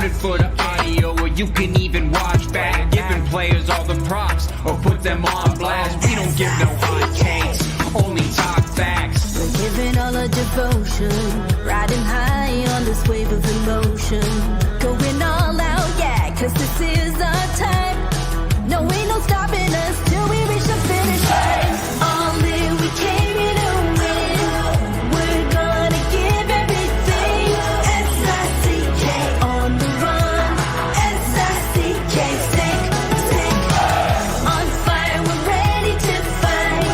Tune in for the audio, or you can even watch back. Giving players all the props, or put them on blast. We don't give no hot takes, only talk facts. We're giving all our devotion, riding high on this wave of emotion. Going all out, yeah, cause this is our time. No, ain't no stopping us till we reach the finish line. All in, we came here to win. We're gonna give everything. S-I-C-K on the run. S-I-C-K, sick. On fire, we're ready to fight.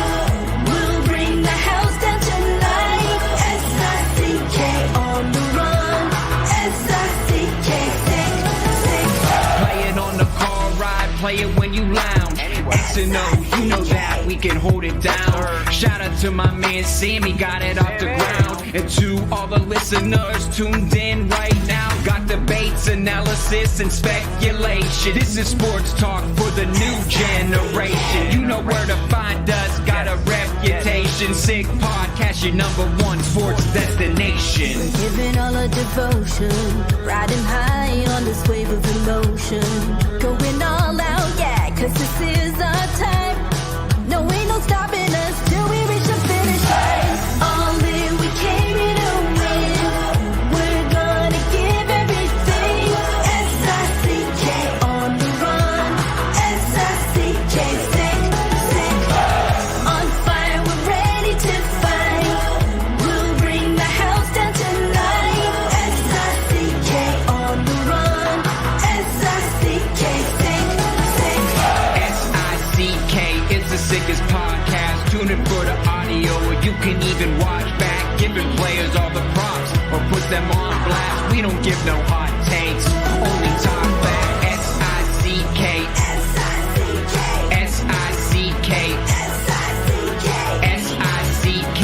We'll bring the house down tonight. S-I-C-K on the run. S-I-C-K, sick. Play it on the car ride, play it when you lounge. X and O, you know that we can hold it down. Shout out to my man Sammy, got it off the ground. And to all the listeners tuned in right now, got debates, analysis, and speculation. This is sports talk for the new generation. You know where to find us, got a reputation. Sick podcast, your #1 sports destination. We're giving all our devotion, riding high on this wave of emotion. Going all out, yeah, cause this is our time. No, ain't no stopping us till we reach the finish line. All in, we came here to win. We're gonna give everything. S-I-C-K on the run. S-I-C-K, sick. On fire, we're ready to fight. We'll bring the house down tonight. S-I-C-K on the run. S-I-C-K, sick. S-I-C-K is the sickest podcast. Tune in for the audio, or you can even watch back. Giving players all the props, or put them on blast. We don't give no hot takes, only talk back. S-I-C-K, S-I-C-K, S-I-C-K, S-I-C-K,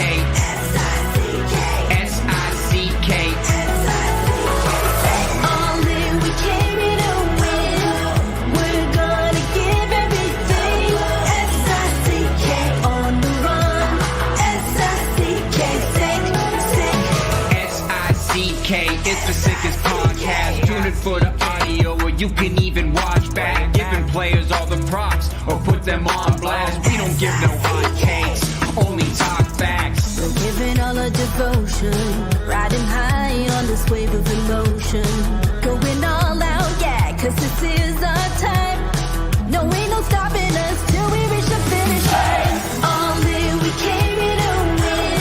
S-I-C-K, S-I-C-K. All in, we came here to win. We're gonna give everything. S-I-C-K on the run. S-I-C-K, sick. S-I-C-K is the sickest podcast. Tune in for the audio, or you can even watch back. Giving players all the props, or put them on blast. We don't give no hot takes, only talk facts. We're giving all our devotion, riding high on this wave of emotion. Going all out, yeah, cause this is our time. No, ain't no stopping us till we reach the finish line. All in, we came here to win.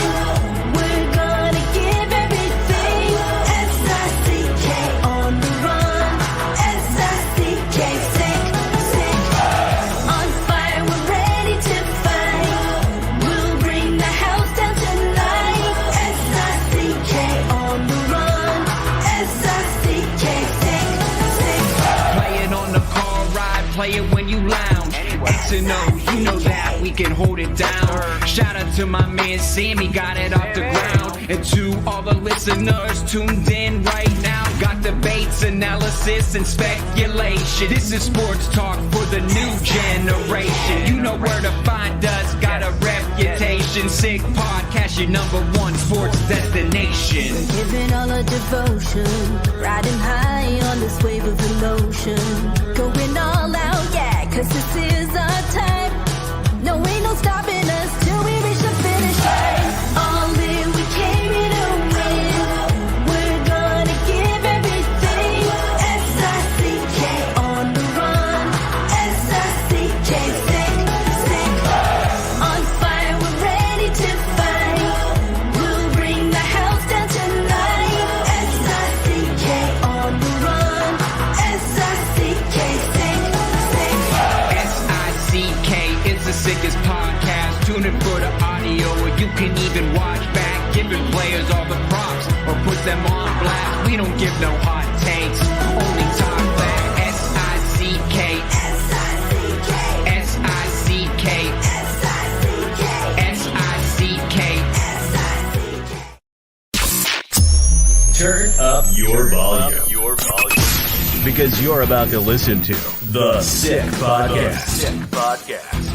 We're gonna give everything. S-I-C-K on the run. S-I-C-K, sick. On fire, we're ready to fight. We'll bring the house down tonight. S-I-C-K on the run. S-I-C-K, sick. Play it on the car ride, play it when you lounge. X and O, you know that we can hold it down. Shout out to my man Sammy, got it off the ground. And to all the listeners tuned in right now, got debates, analysis, and speculation. This is sports talk for the new generation. You know where to find us, got a reputation. Sick podcast, your #1 sports destination. We're giving all our devotion, riding high on this wave of emotion. Going all out, yeah, cause this is our time. No, ain't no stopping us till we reach the finish line. All in, we came here to win. We're gonna give everything. S-I-C-K on the run. S-I-C-K, sick. On fire, we're ready to fight. We'll bring the house down tonight. S-I-C-K on the run. S-I-C-K, sick. S-I-C-K is the sickest podcast. Tune in for the audio, or you can even watch back. Giving players all the props, or put them on blast. We don't give no hot takes, only talk back. S-I-C-K, S-I-C-K, S-I-C-K, S-I-C-K, S-I-C-K, S-I-C-K. Turn up your volume. Because you're about to listen to The Sick Podcast.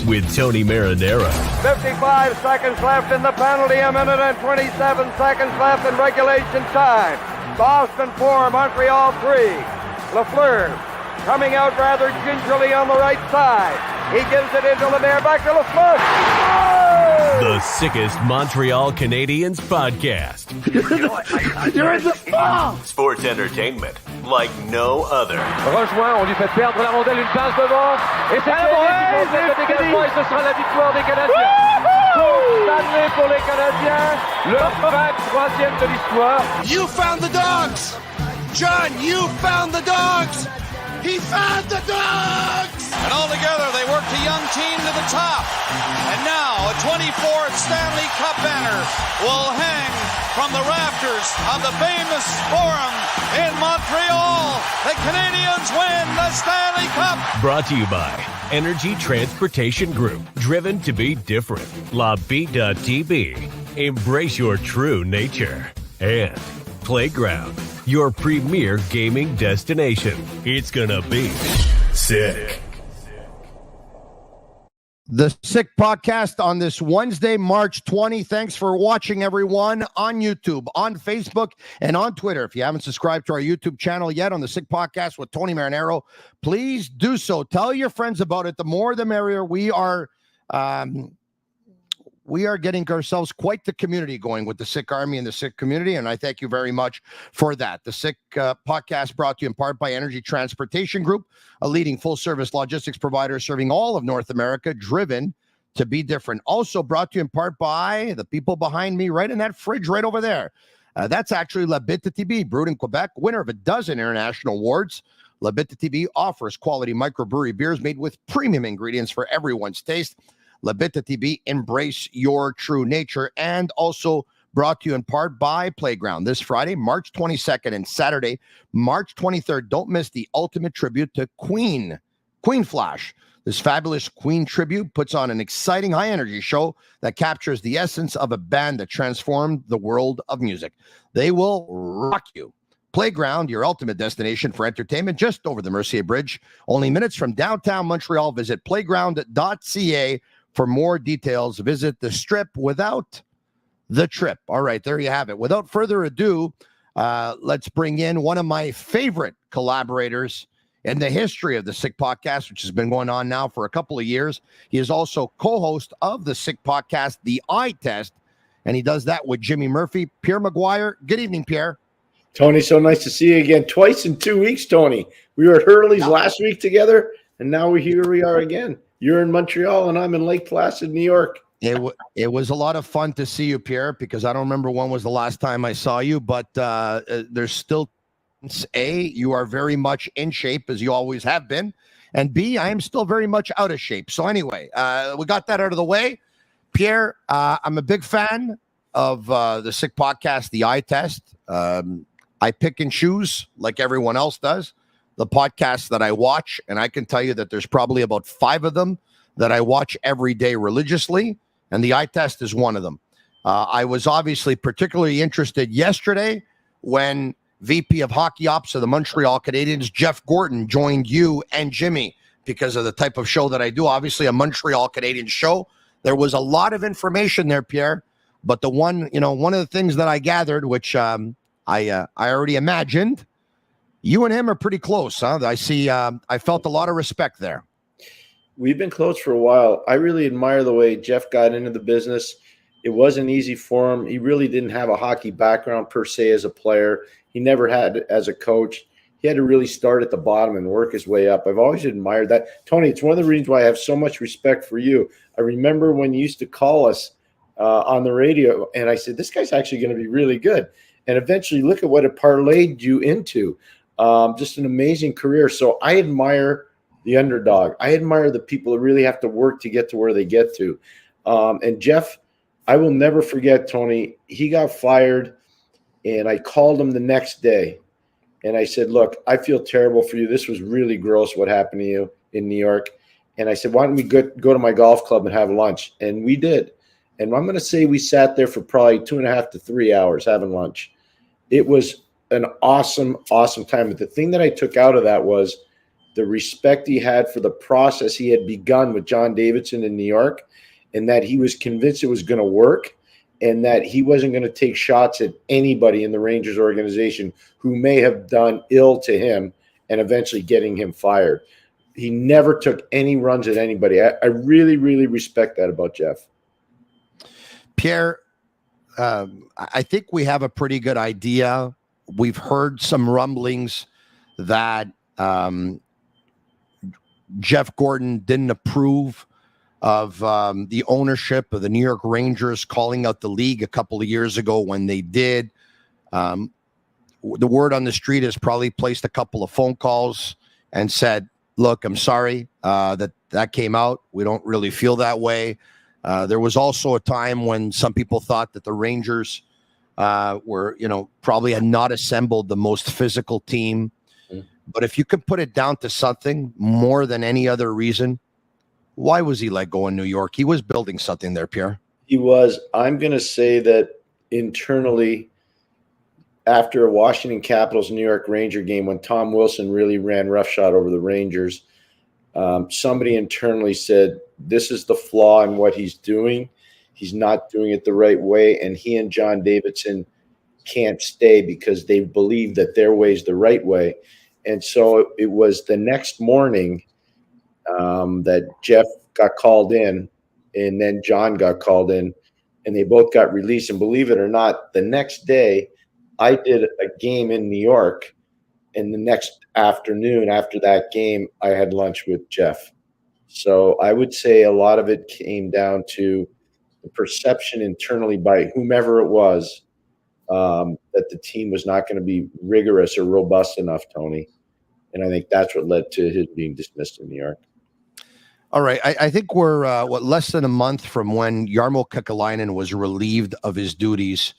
With Tony Marinaro. 55 seconds left in the penalty, a minute and 27 seconds left in regulation time. Boston 4, Montreal 3. Lafleur coming out rather gingerly on the right side. He gives it into Lemaire, back to Lafleur. Oh! The sickest Montreal Canadiens podcast. You're in the ball! Sports entertainment like no other. Rejoint, on lui fait perdre la rondelle, une passe devant. Et c'est le dégagement et ce sera la victoire des Canadiens. Stanley pour les Canadiens, le 23e de l'histoire. You found the dogs! John, you found the dogs! He found the dogs! And all together, they worked a young team to the top. And now, a 24th Stanley Cup banner will hang from the rafters of the famous Forum in Montreal. The Canadiens win the Stanley Cup! Brought to you by Energy Transportation Group. Driven to be different. La Vida TV. Embrace your true nature. And Playground, your premier gaming destination. It's gonna be sick. The Sick Podcast on this Wednesday, March 20. Thanks for watching, everyone, on YouTube, on Facebook, and on Twitter. If you haven't subscribed to our YouTube channel yet on the Sick Podcast with Tony Marinaro, please do so. Tell your friends about it. The more, the merrier. We are getting ourselves quite the community going with the Sick Army and the Sick community, and I thank you very much for that. The Sick Podcast brought to you in part by Energy Transportation Group, a leading full-service logistics provider serving all of North America, driven to be different. Also brought to you in part by the people behind me right in that fridge right over there. That's actually La Bitte TB, brewed in Quebec, winner of a dozen international awards. La Bitte TB offers quality microbrewery beers made with premium ingredients for everyone's taste. La Bitte TB, embrace your true nature. And also brought to you in part by Playground. This Friday, March 22nd, and Saturday, March 23rd. Don't miss the ultimate tribute to Queen Flash. This fabulous Queen tribute puts on an exciting high-energy show that captures the essence of a band that transformed the world of music. They will rock you. Playground, your ultimate destination for entertainment, just over the Mercier Bridge. Only minutes from downtown Montreal. Visit playground.ca for more details. Visit the Strip without the trip. All right, there you have it. Without further ado, let's bring in one of my favorite collaborators in the history of the Sick Podcast, which has been going on now for a couple of years. He is also co-host of the Sick Podcast, The Eye Test, and he does that with Jimmy Murphy. Pierre McGuire. Good evening, Pierre. Tony, so nice to see you again. Twice in 2 weeks, Tony. We were at Hurley's last week together, and now here we are again. You're in Montreal, and I'm in Lake Placid, New York. It was a lot of fun to see you, Pierre, because I don't remember when was the last time I saw you, but there's still, A, you are very much in shape, as you always have been, and B, I am still very much out of shape. So anyway, we got that out of the way. Pierre, I'm a big fan of the Sick Podcast, The Eye Test. I pick and choose, like everyone else does, the podcasts that I watch, and I can tell you that there's probably about 5 of them that I watch every day religiously, and the Eye Test is one of them. I was obviously particularly interested yesterday when VP of Hockey Ops of the Montreal Canadiens, Jeff Gorton, joined you and Jimmy because of the type of show that I do, obviously a Montreal Canadiens show. There was a lot of information there, Pierre, but the one of the things that I gathered, which I already imagined, you and him are pretty close, huh? I see. I felt a lot of respect there. We've been close for a while. I really admire the way Jeff got into the business. It wasn't easy for him. He really didn't have a hockey background per se as a player. He never had as a coach. He had to really start at the bottom and work his way up. I've always admired that. Tony, it's one of the reasons why I have so much respect for you. I remember when you used to call us on the radio, and I said, this guy's actually going to be really good. And eventually, look at what it parlayed you into. Just an amazing career. So I admire the underdog. I admire the people that really have to work to get to where they get to. And Jeff, I will never forget, Tony, he got fired, and I called him the next day. And I said, look, I feel terrible for you. This was really gross what happened to you in New York. And I said, why don't we go to my golf club and have lunch? And we did. And I'm going to say we sat there for probably 2.5 to 3 hours having lunch. It was an awesome, awesome time. But the thing that I took out of that was the respect he had for the process he had begun with John Davidson in New York, and that he was convinced it was going to work, and that he wasn't going to take shots at anybody in the Rangers organization who may have done ill to him and eventually getting him fired. He never took any runs at anybody. I really, really respect that about Jeff. Pierre, I think we have a pretty good idea. We've heard some rumblings that Jeff Gorton didn't approve of the ownership of the New York Rangers calling out the league a couple of years ago when they did. The word on the street has probably placed a couple of phone calls and said, look, I'm sorry that came out. We don't really feel that way. There was also a time when some people thought that the Rangers were, probably had not assembled the most physical team. But if you could put it down to something more than any other reason, why was he let go in New York? He was building something there, Pierre. He was. I'm going to say that internally, after a Washington Capitals New York Ranger game, when Tom Wilson really ran roughshod over the Rangers, somebody internally said, this is the flaw in what he's doing. He's not doing it the right way. And he and John Davidson can't stay because they believe that their way is the right way. And so it was the next morning that Jeff got called in, and then John got called in, and they both got released. And believe it or not, the next day I did a game in New York, and the next afternoon after that game, I had lunch with Jeff. So I would say a lot of it came down to the perception internally by whomever it was that the team was not going to be rigorous or robust enough, Tony. And I think that's what led to his being dismissed in New York. All right. I think we're less than a month from when Jarmo Kekalainen was relieved of his duties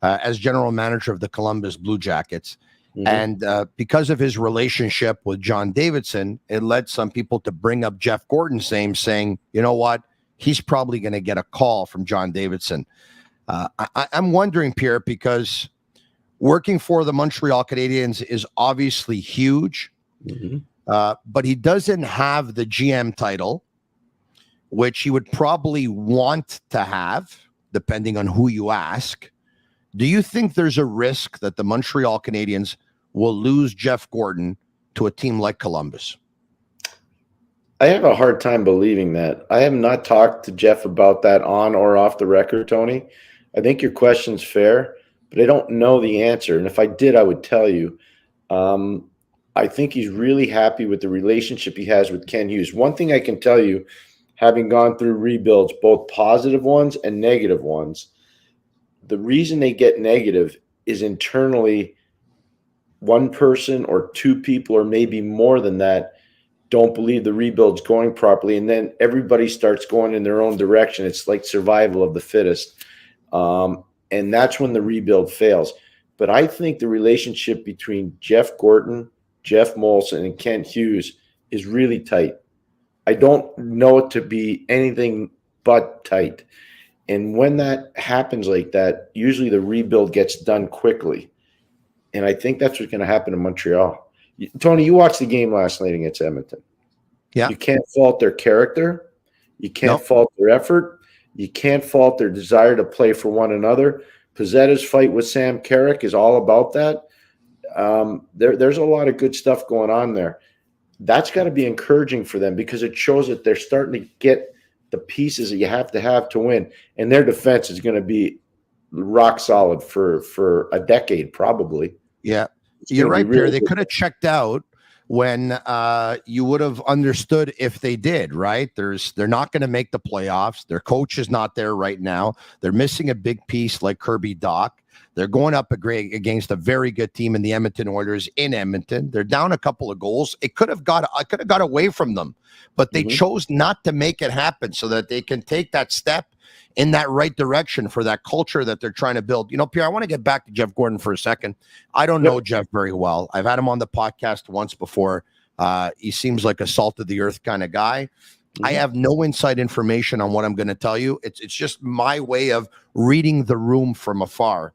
as general manager of the Columbus Blue Jackets. Mm-hmm. And because of his relationship with John Davidson, it led some people to bring up Jeff Gorton's name, saying, you know what, he's probably going to get a call from John Davidson. I'm wondering, Pierre, because working for the Montreal Canadiens is obviously huge. Mm-hmm. But he doesn't have the GM title, which he would probably want to have, depending on who you ask. Do you think there's a risk that the Montreal Canadiens will lose Jeff Gorton to a team like Columbus? I have a hard time believing that. I have not talked to Jeff about that on or off the record, Tony. I think your question's fair, but I don't know the answer. And if I did, I would tell you. I think he's really happy with the relationship he has with Ken Hughes. One thing I can tell you, having gone through rebuilds, both positive ones and negative ones, the reason they get negative is internally one person or two people or maybe more than that don't believe the rebuild's going properly, and then everybody starts going in their own direction. It's like survival of the fittest. And that's when the rebuild fails. But I think the relationship between Jeff Gorton, Jeff Molson, and Kent Hughes is really tight. I don't know it to be anything but tight. And when that happens like that, usually the rebuild gets done quickly. And I think that's what's going to happen in Montreal. Tony, you watched the game last night against Edmonton. Yeah. You can't fault their character. You can't fault their effort. You can't fault their desire to play for one another. Pizzetta's fight with Sam Carrick is all about that. There's a lot of good stuff going on there. That's got to be encouraging for them because it shows that they're starting to get the pieces that you have to win. And their defense is going to be rock solid for a decade, probably. Yeah, you're right, Pierre. They could have checked out when you would have understood if they did, right? They're not going to make the playoffs. Their coach is not there right now. They're missing a big piece like Kirby Dach. They're going up against a very good team in the Edmonton Oilers in Edmonton. They're down a couple of goals. I could have got away from them, but they chose not to make it happen so that they can take that step in that right direction for that culture that they're trying to build. You know, Pierre, I want to get back to Jeff Gorton for a second. I don't know Jeff very well. I've had him on the podcast once before. He seems like a salt of the earth kind of guy. I have no inside information on what I'm going to tell you. It's just my way of reading the room from afar.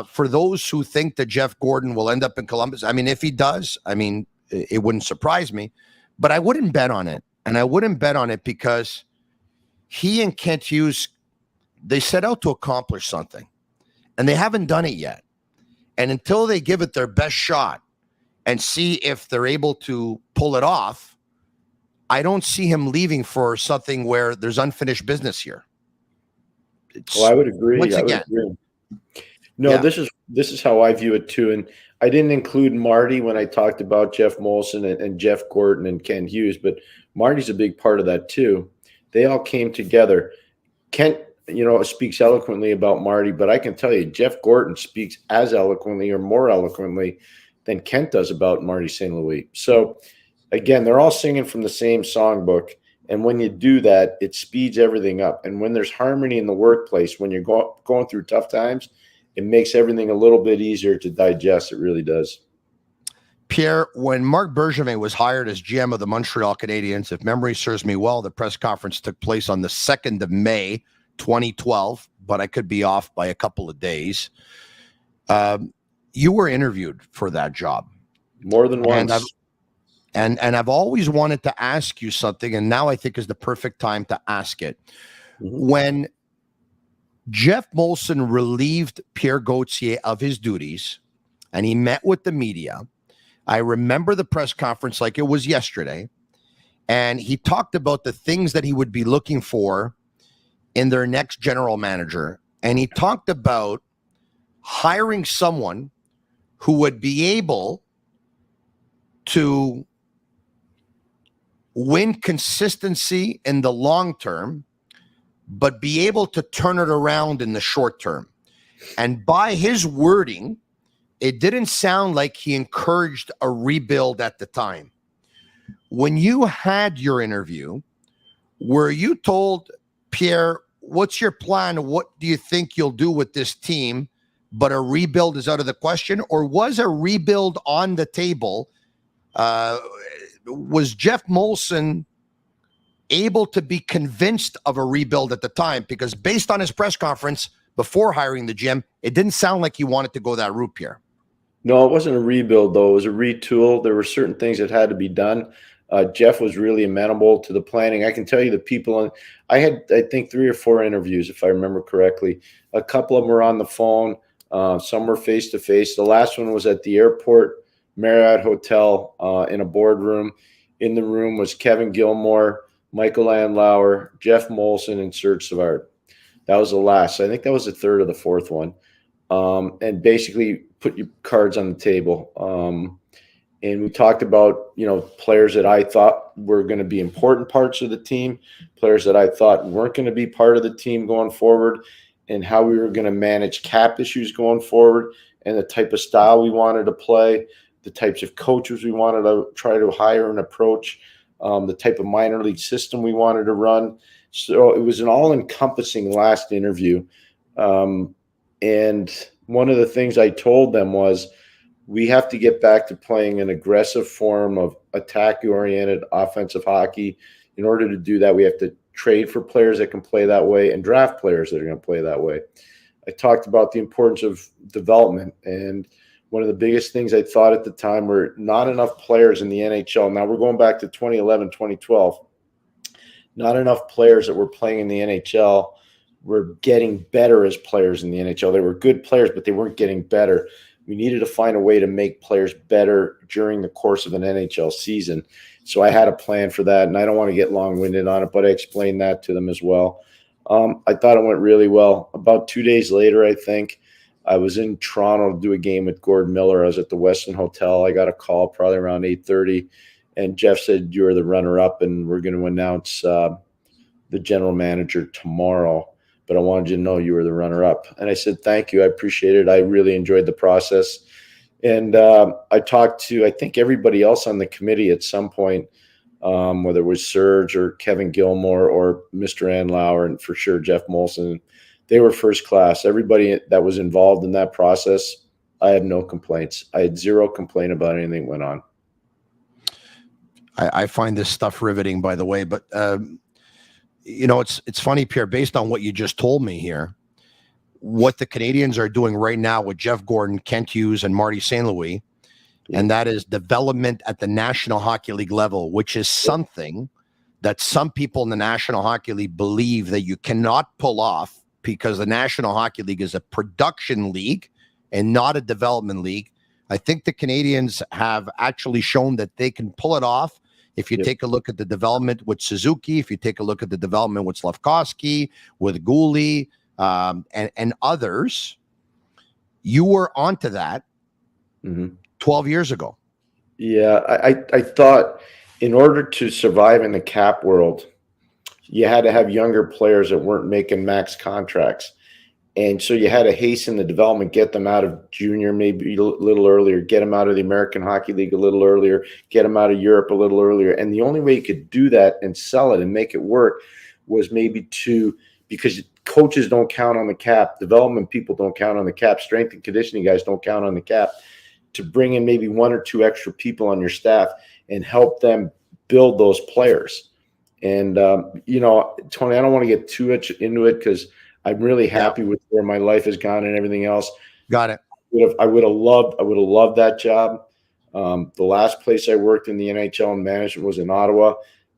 For those who think that Jeff Gorton will end up in Columbus, I mean, if he does, I mean, it wouldn't surprise me, but I wouldn't bet on it. And I wouldn't bet on it because he and Kent Hughes, they set out to accomplish something, and they haven't done it yet. And until they give it their best shot, and see if they're able to pull it off, I don't see him leaving for something where there's unfinished business here. I would agree. Once I would again. agree. No, Yeah. this is how I view it too. And I didn't include Marty when I talked about Jeff Molson and Jeff Gorton and Ken Hughes, but Marty's a big part of that too. They all came together. Kent, speaks eloquently about Marty, but I can tell you, Jeff Gorton speaks as eloquently or more eloquently than Kent does about Marty St. Louis. So again, they're all singing from the same songbook. And when you do that, it speeds everything up. And when there's harmony in the workplace, when you're going through tough times, it makes everything a little bit easier to digest. It really does. Pierre, when Marc Bergevin was hired as GM of the Montreal Canadiens, if memory serves me well, the press conference took place on the 2nd of May, 2012, but I could be off by a couple of days. You were interviewed for that job. More than once. And I've always wanted to ask you something, and now I think is the perfect time to ask it. Mm-hmm. When Jeff Molson relieved Pierre Gauthier of his duties, and he met with the media, I remember the press conference like it was yesterday, and he talked about the things that he would be looking for in their next general manager. And he talked about hiring someone who would be able to win consistency in the long term, but be able to turn it around in the short term. And by his wording, it didn't sound like he encouraged a rebuild at the time. When you had your interview, were you told, Pierre, what's your plan? What do you think you'll do with this team? But a rebuild is out of the question? Or was a rebuild on the table? Was Jeff Molson able to be convinced of a rebuild at the time? Because based on his press conference before hiring the GM, it didn't sound like he wanted to go that route, Pierre. No, it wasn't a rebuild, though. It was a retool. There were certain things that had to be done. Jeff was really amenable to the planning. I can tell you the people I had, I think, 3 or 4 interviews, if I remember correctly. A couple of them were on the phone. Some were face-to-face. The last one was at the airport Marriott Hotel in a boardroom. In the room was Kevin Gilmore, Michael Andlauer, Jeff Molson, and Serge Savard. That was the last. I think that was the third or the fourth one. And basically put your cards on the table. And we talked about, players that I thought were going to be important parts of the team, players that I thought weren't going to be part of the team going forward, and how we were going to manage cap issues going forward, and the type of style we wanted to play, the types of coaches we wanted to try to hire and approach, the type of minor league system we wanted to run. So it was an all-encompassing last interview. And one of the things I told them was, we have to get back to playing an aggressive form of attack-oriented offensive hockey. In order to do that, we have to trade for players that can play that way and draft players that are going to play that way. I talked about the importance of development, and one of the biggest things I thought at the time were not enough players in the NHL. Now we're going back to 2011, 2012. Not enough players that were playing in the NHL were getting better as players in the NHL. They were good players, but they weren't getting better. We needed to find a way to make players better during the course of an NHL season. So I had a plan for that, and I don't want to get long-winded on it, but I explained that to them as well. I thought it went really well. About 2 days later, I think, I was in Toronto to do a game with Gordon Miller. I was at the Westin Hotel. I got a call probably around 8:30, and Jeff said, "You're the runner-up, and we're going to announce the general manager tomorrow. But I wanted you to know you were the runner-up." And I said, "Thank you. I appreciate it. I really enjoyed the process." And I talked to, I think, everybody else on the committee at some point, whether it was Serge or Kevin Gilmore or Mr. Andlauer, and for sure Jeff Molson. They were first class. Everybody that was involved in that process, I had no complaints. I had zero complaint about anything that went on. I find this stuff riveting, by the way, but it's funny, Pierre, based on what you just told me here, what the Canadiens are doing right now with Jeff Gorton, Kent Hughes, and Marty St. Louis, and that is development at the National Hockey League level, which is something that some people in the National Hockey League believe that you cannot pull off, because the National Hockey League is a production league and not a development league. I think the Canadiens have actually shown that they can pull it off. If you take a look at the development with Suzuki, if you take a look at the development with Slafkovsky, with Goalie, and others, you were onto that 12 years ago. Yeah, I thought in order to survive in the cap world, you had to have younger players that weren't making max contracts. And so you had to hasten the development, get them out of junior maybe a little earlier, get them out of the American Hockey League a little earlier, get them out of Europe a little earlier. And the only way you could do that and sell it and make it work was maybe because coaches don't count on the cap, development people don't count on the cap, strength and conditioning guys don't count on the cap, to bring in maybe one or two extra people on your staff and help them build those players. And, Tony, I don't want to get too much into it because I'm really happy with where my life has gone and everything else. Got it. I would have loved that job. The last place I worked in the NHL and management was in Ottawa.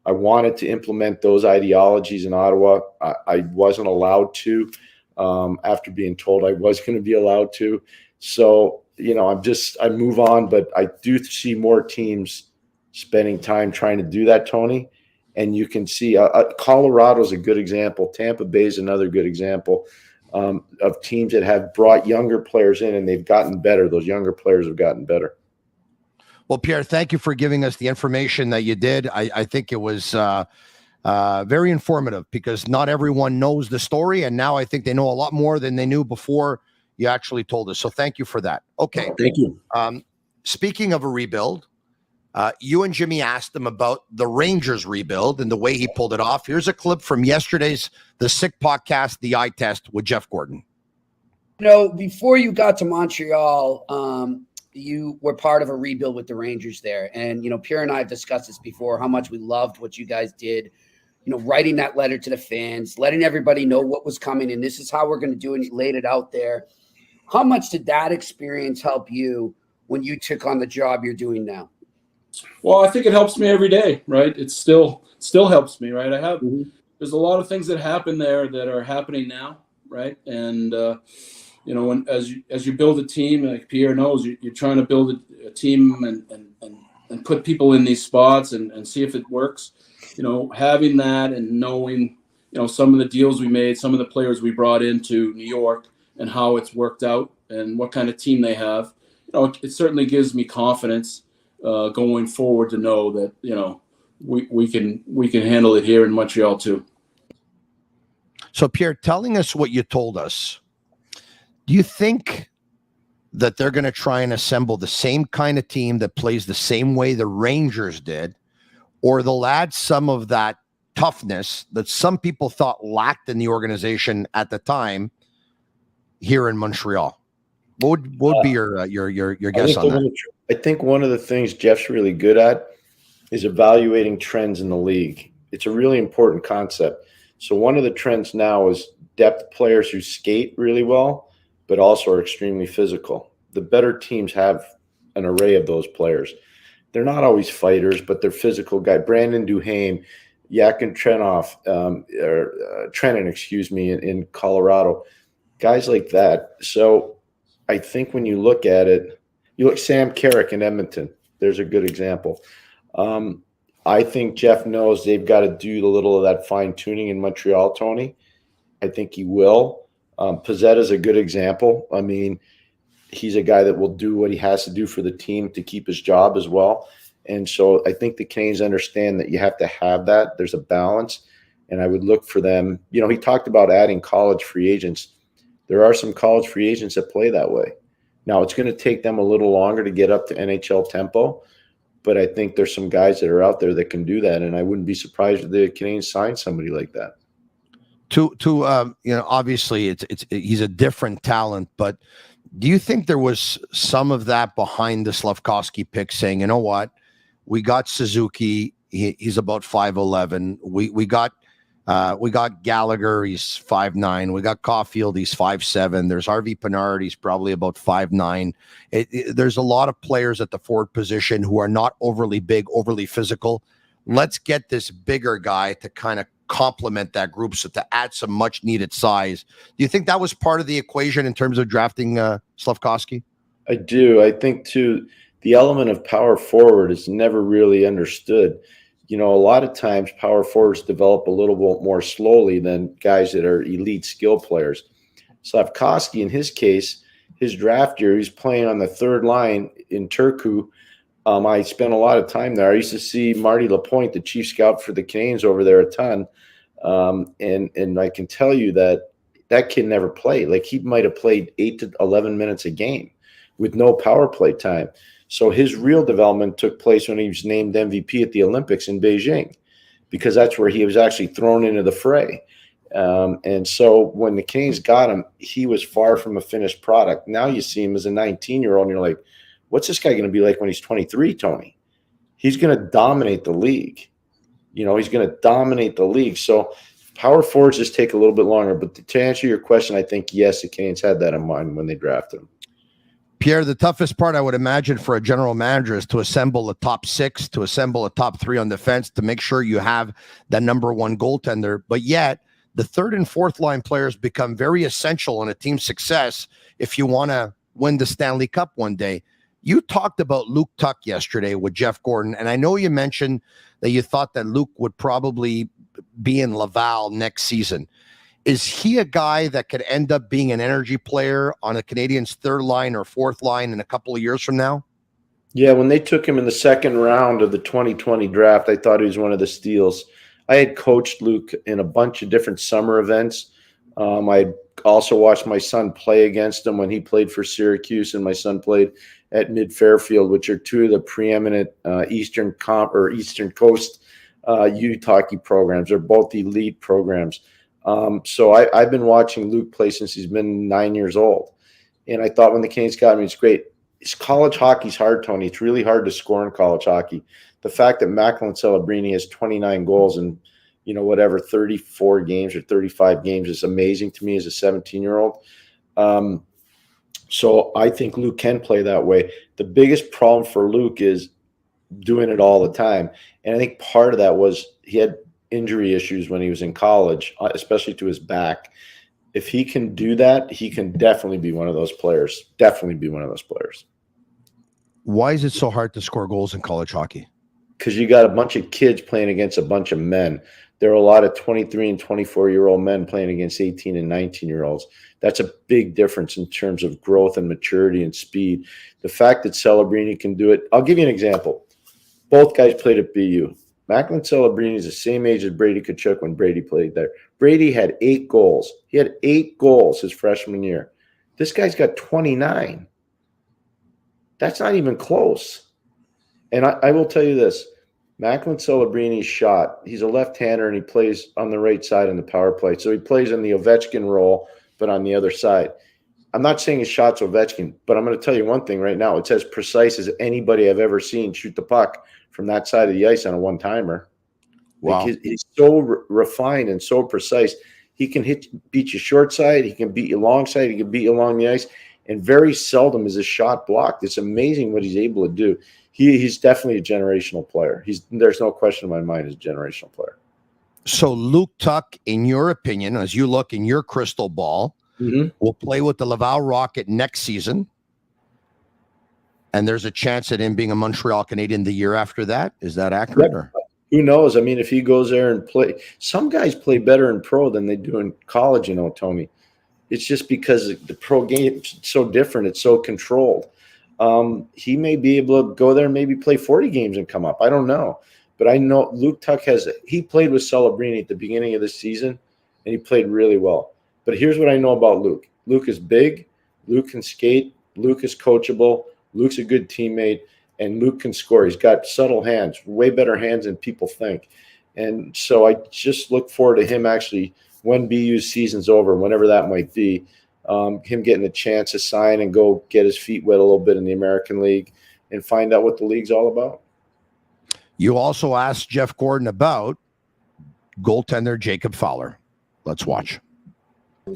I wanted to implement those ideologies in Ottawa. I wasn't allowed to after being told I was going to be allowed to. So, I move on, but I do see more teams spending time trying to do that, Tony. And you can see Colorado's a good example. Tampa Bay is another good example of teams that have brought younger players in and they've gotten better. Those younger players have gotten better. Well, Pierre, thank you for giving us the information that you did. I think it was very informative because not everyone knows the story. And now I think they know a lot more than they knew before you actually told us. So thank you for that. Okay. Thank you. Speaking of a rebuild, you and Jimmy asked him about the Rangers rebuild and the way he pulled it off. Here's a clip from yesterday's The Sick Podcast, The Eye Test with Jeff Gorton. Before you got to Montreal, you were part of a rebuild with the Rangers there. And, Pierre and I have discussed this before, how much we loved what you guys did, writing that letter to the fans, letting everybody know what was coming. And this is how we're going to do it. And you laid it out there. How much did that experience help you when you took on the job you're doing now? Well, I think it helps me every day, right? It still helps me, right? There's a lot of things that happen there that are happening now, right? And when as you build a team, like Pierre knows, you're trying to build a team and put people in these spots and see if it works. Having that and knowing, some of the deals we made, some of the players we brought into New York and how it's worked out and what kind of team they have, it certainly gives me confidence going forward to know that we can handle it here in Montreal too. So Pierre, telling us what you told us, do you think that they're going to try and assemble the same kind of team that plays the same way the Rangers did, or they'll add some of that toughness that some people thought lacked in the organization at the time here in Montreal? What would be your guess on that? I think one of the things Jeff's really good at is evaluating trends in the league. It's a really important concept. So one of the trends now is depth players who skate really well, but also are extremely physical. The better teams have an array of those players. They're not always fighters, but they're physical guys. Brandon Duhaime, Yakin Trenin, in Colorado, guys like that. So I think when you look at it, you look Sam Carrick in Edmonton. There's a good example. I think Jeff knows they've got to do a little of that fine tuning in Montreal, Tony. I think he will. Pizzetta's a good example. I mean, he's a guy that will do what he has to do for the team to keep his job as well. And so I think the Canes understand that you have to have that. There's a balance. And I would look for them. He talked about adding college free agents. There are some college free agents that play that way. Now, it's going to take them a little longer to get up to NHL tempo, but I think there's some guys that are out there that can do that, and I wouldn't be surprised if the Canadiens sign somebody like that. Obviously, he's a different talent, but do you think there was some of that behind the Slafkovsky pick, saying, you know what, we got Suzuki, he's about 5'11", we got Gallagher, he's 5'9". We got Caulfield, he's 5'7". There's RV Pinard, he's probably about 5'9". There's a lot of players at the forward position who are not overly big, overly physical. Let's get this bigger guy to kind of complement that group, so to add some much needed size. Do you think that was part of the equation in terms of drafting Slafkovsky? I do. I think, too, the element of power forward is never really understood. A lot of times power forwards develop a little bit more slowly than guys that are elite skill players. Slavkovsky, in his case, his draft year, he's playing on the third line in Turku. I spent a lot of time there. I used to see Marty Lapointe, the chief scout for the Canadiens, over there a ton. And I can tell you that kid never played. Like, he might have played 8 to 11 minutes a game with no power play time. So his real development took place when he was named MVP at the Olympics in Beijing, because that's where he was actually thrown into the fray. And so when the Canadiens got him, he was far from a finished product. Now you see him as a 19-year-old, and you're like, what's this guy going to be like when he's 23, Tony? He's going to dominate the league. He's going to dominate the league. So power forwards just take a little bit longer. But to answer your question, I think, yes, the Canadiens had that in mind when they drafted him. Pierre, the toughest part, I would imagine, for a general manager is to assemble a top 6, to assemble a top 3 on defense, to make sure you have that number 1 goaltender. But yet, the third and fourth line players become very essential in a team's success if you want to win the Stanley Cup one day. You talked about Luke Tuck yesterday with Jeff Gorton, and I know you mentioned that you thought that Luke would probably be in Laval next season. Is he a guy that could end up being an energy player on a Canadiens' third line or fourth line in a couple of years from now? Yeah, when they took him in the second round of the 2020 draft, I thought he was one of the steals. I had coached Luke in a bunch of different summer events. I also watched my son play against him when he played for Syracuse, and my son played at Mid-Fairfield, which are 2 of the preeminent Eastern Coast youth hockey programs. They're both elite programs. So I've been watching Luke play since he's been 9 years old. And I thought when the Canadiens got him, it's great. College hockey's hard, Tony. It's really hard to score in college hockey. The fact that Macklin Celebrini has 29 goals in, 34 games or 35 games is amazing to me as a 17-year-old. So I think Luke can play that way. The biggest problem for Luke is doing it all the time. And I think part of that was he had injury issues when he was in college, especially to his back. If he can do that, he can definitely be one of those players. Why is it so hard to score goals in college hockey? Because you got a bunch of kids playing against a bunch of men. There are a lot of 23 and 24-year-old men playing against 18 and 19-year-olds. That's a big difference in terms of growth and maturity and speed. The fact that Celebrini can do it, I'll give you an example. Both guys played at BU. Macklin Celebrini is the same age as Brady Tkachuk when Brady played there. Brady had 8 goals. He had 8 goals his freshman year. This guy's got 29. That's not even close. And I will tell you this. Macklin Celebrini's shot, he's a left-hander, and he plays on the right side in the power play. So he plays in the Ovechkin role, but on the other side. I'm not saying his shot's Ovechkin, but I'm going to tell you one thing right now. It's as precise as anybody I've ever seen shoot the puck from that side of the ice on a one-timer. Wow. Like he's so refined and so precise. He can beat you short side. He can beat you long side. He can beat you along the ice. And very seldom is his shot blocked. It's amazing what he's able to do. He's definitely a generational player. There's no question in my mind he's a generational player. So Luke Tuck, in your opinion, as you look in your crystal ball, will play with the Laval Rocket next season. And there's a chance at him being a Montreal Canadian the year after that. Is that accurate? Or? Who knows? I mean, if he goes there and play, some guys play better in pro than they do in college, Tony. It's just because the pro game is so different. It's so controlled. He may be able to go there and maybe play 40 games and come up. I don't know. But I know Luke Tuck he played with Celebrini at the beginning of the season, and he played really well. But here's what I know about Luke. Luke is big. Luke can skate. Luke is coachable. Luke's a good teammate, and Luke can score. He's got subtle hands, way better hands than people think. And so I just look forward to him actually, when BU's season's over, whenever that might be, him getting a chance to sign and go get his feet wet a little bit in the American League and find out what the league's all about. You also asked Jeff Gorton about goaltender Jacob Fowler. Let's watch.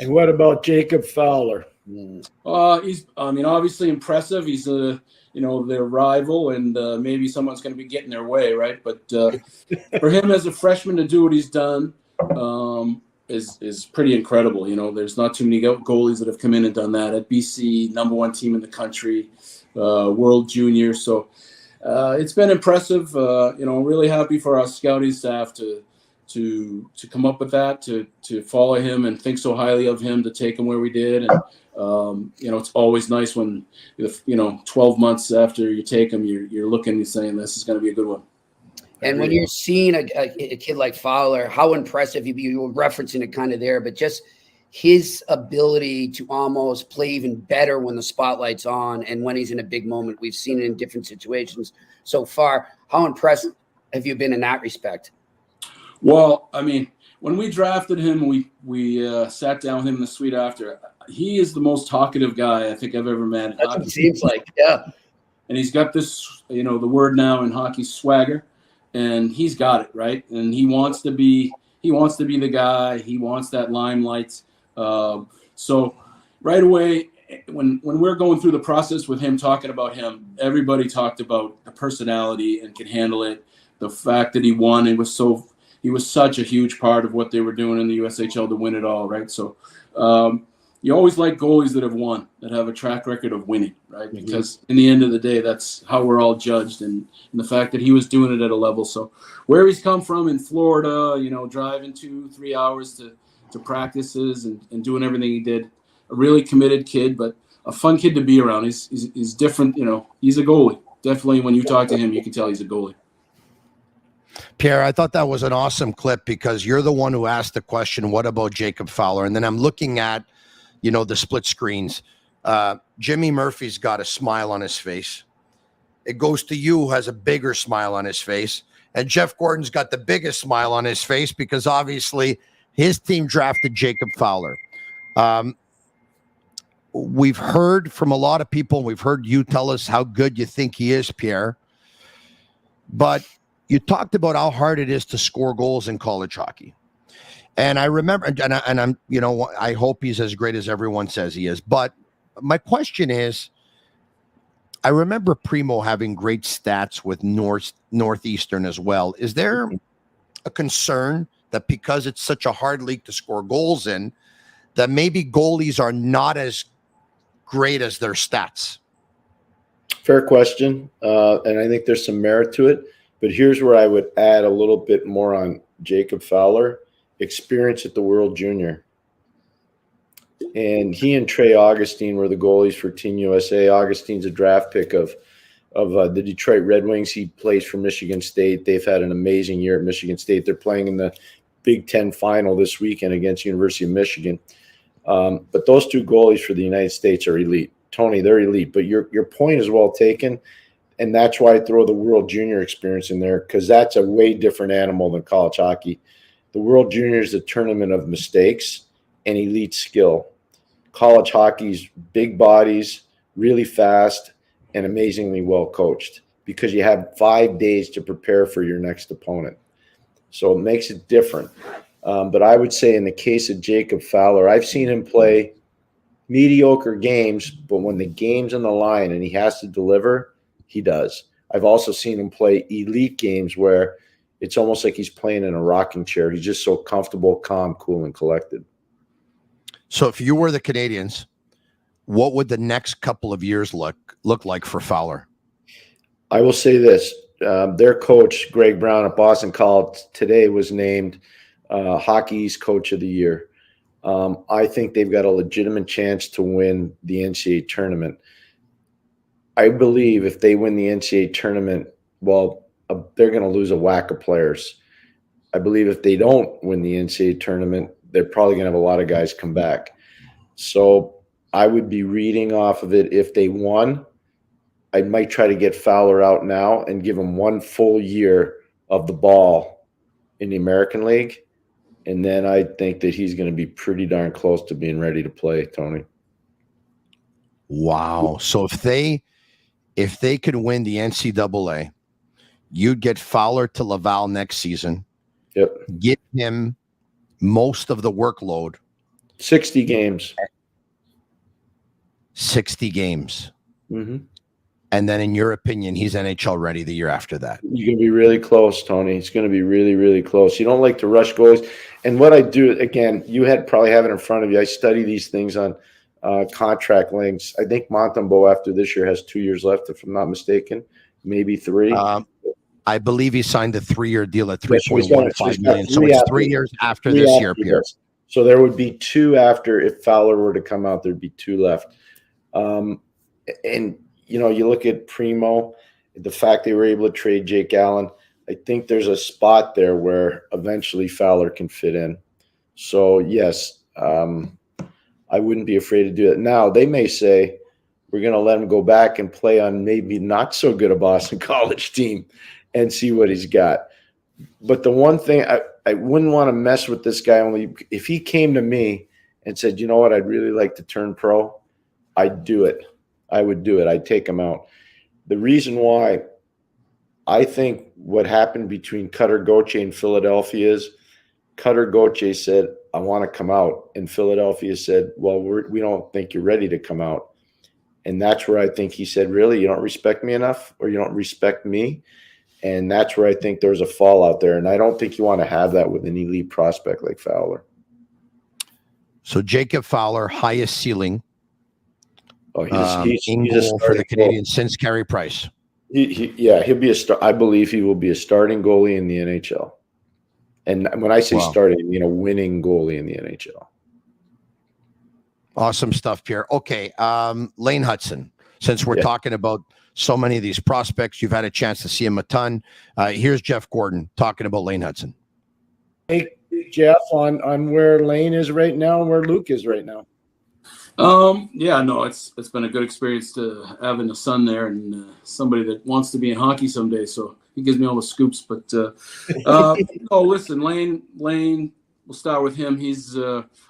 And what about Jacob Fowler? He's, obviously impressive. He's their rival, and maybe someone's going to be getting their way, right? But for him as a freshman to do what he's done, is pretty incredible. You know, there's not too many goalies that have come in and done that. At BC, #1 team in the country, World Junior. So it's been impressive. You know, really happy for our scouting staff to come up with that, to follow him and think so highly of him, to take him where we did. And you know, it's always nice when, you know, 12 months after you take him, you're looking and saying this is going to be a good one. And when you're seeing a kid like Fowler, how impressive, you were referencing it kind of there, but just his ability to almost play even better when the spotlight's on and when he's in a big moment. We've seen it in different situations so far. How impressed have you been in that respect? Well, I mean, when we drafted him, we sat down with him in the suite after. He is the most talkative guy I think I've ever met. That's what it seems like, yeah. And he's got this, you know, the word now in hockey, swagger. And he's got it, right? And he wants to be the guy. He wants that limelight. So right away, when we're going through the process with him, talking about him, everybody talked about the personality and could handle it. The fact that he won, he was such a huge part of what they were doing in the USHL to win it all, right? So you always like goalies that have won, that have a track record of winning, right? Mm-hmm. Because in the end of the day, that's how we're all judged, and the fact that he was doing it at a level. So where he's come from in Florida, you know, driving 2-3 hours to practices and doing everything he did, a really committed kid, but a fun kid to be around. He's different, you know, he's a goalie. Definitely when you talk to him, you can tell he's a goalie. Pierre, I thought that was an awesome clip because you're the one who asked the question, what about Jacob Fowler? And then I'm looking at, you know, the split screens. Jimmy Murphy's got a smile on his face. It goes to you, who has a bigger smile on his face. And Jeff Gorton's got the biggest smile on his face because obviously his team drafted Jacob Fowler. We've heard from a lot of people, and we've heard you tell us how good you think he is, Pierre. But you talked about how hard it is to score goals in college hockey. And I remember, and I'm, you know, I hope he's as great as everyone says he is. But my question is, I remember Primo having great stats with Northeastern as well. Is there a concern that because it's such a hard league to score goals in, that maybe goalies are not as great as their stats? Fair question. And I think there's some merit to it. But here's where I would add a little bit more on Jacob Fowler. Experience at the World Junior. And he and Trey Augustine were the goalies for Team USA. Augustine's a draft pick of the Detroit Red Wings. He plays for Michigan State. They've had an amazing year at Michigan State. They're playing in the Big Ten final this weekend against University of Michigan. But those two goalies for the United States are elite. Tony, they're elite. But your point is well taken. And that's why I throw the World Junior experience in there, because that's a way different animal than college hockey. The World Junior is a tournament of mistakes and elite skill. College hockey's big bodies, really fast, and amazingly well coached because you have 5 days to prepare for your next opponent. So it makes it different. But I would say in the case of Jacob Fowler, I've seen him play mediocre games, but when the game's on the line and he has to deliver, he does. I've also seen him play elite games where it's almost like he's playing in a rocking chair. He's just so comfortable, calm, cool, and collected. So if you were the Canadiens, what would the next couple of years look like for Fowler? I will say this. Their coach, Greg Brown at Boston College, today was named Hockey's Coach of the Year. I think they've got a legitimate chance to win the NCAA tournament. I believe if they win the NCAA tournament, well, they're going to lose a whack of players. I believe if they don't win the NCAA tournament, they're probably going to have a lot of guys come back. So I would be reading off of it. If they won, I might try to get Fowler out now and give him 1 full year of the ball in the American League. And then I think that he's going to be pretty darn close to being ready to play, Tony. Wow. So if they could win the NCAA, you'd get Fowler to Laval next season. Yep. Give him most of the workload. 60 games. 60 games. Mm-hmm. And then, in your opinion, he's NHL ready the year after that. You're going to be really close, Tony. It's going to be really, really close. You don't like to rush goalies. And what I do, again, you probably have it in front of you. I study these things on contract lengths. I think Montembeault after this year has 2 years left, if I'm not mistaken, maybe 3. I believe he signed a 3-year deal at $3.15 million. So it's 3 years after this year, Pierre. So there would be 2 after. If Fowler were to come out, there'd be 2 left. And you look at Primo, the fact they were able to trade Jake Allen. I think there's a spot there where eventually Fowler can fit in. So yes, I wouldn't be afraid to do it. Now they may say we're going to let him go back and play on maybe not so good a Boston College team and see what he's got. But the one thing I wouldn't want to mess with this guy, only if he came to me and said, you know what, I'd really like to turn pro, I'd do it. I would do it. I'd take him out. The reason why I think what happened between Cutter Gauthier and Philadelphia is Cutter Gauthier said, I want to come out. And Philadelphia said, well, we don't think you're ready to come out. And that's where I think he said, really, you don't respect me enough, or you don't respect me? And that's where I think there's a fallout there. And I don't think you want to have that with an elite prospect like Fowler. So Jacob Fowler, highest ceiling. Oh, he's a for the Canadiens since Carey Price. He'll be a star. I believe he will be a starting goalie in the NHL. And when I say starting, winning goalie in the NHL. Awesome stuff, Pierre. Okay, Lane Hutson. Since we're talking about so many of these prospects, you've had a chance to see him a ton. Here's Jeff Gorton talking about Lane Hutson. Hey, Jeff, on where Lane is right now and where Luke is right now. It's been a good experience to having a son there and somebody that wants to be in hockey someday. So he gives me all the scoops. But listen, Lane. We'll start with him. He's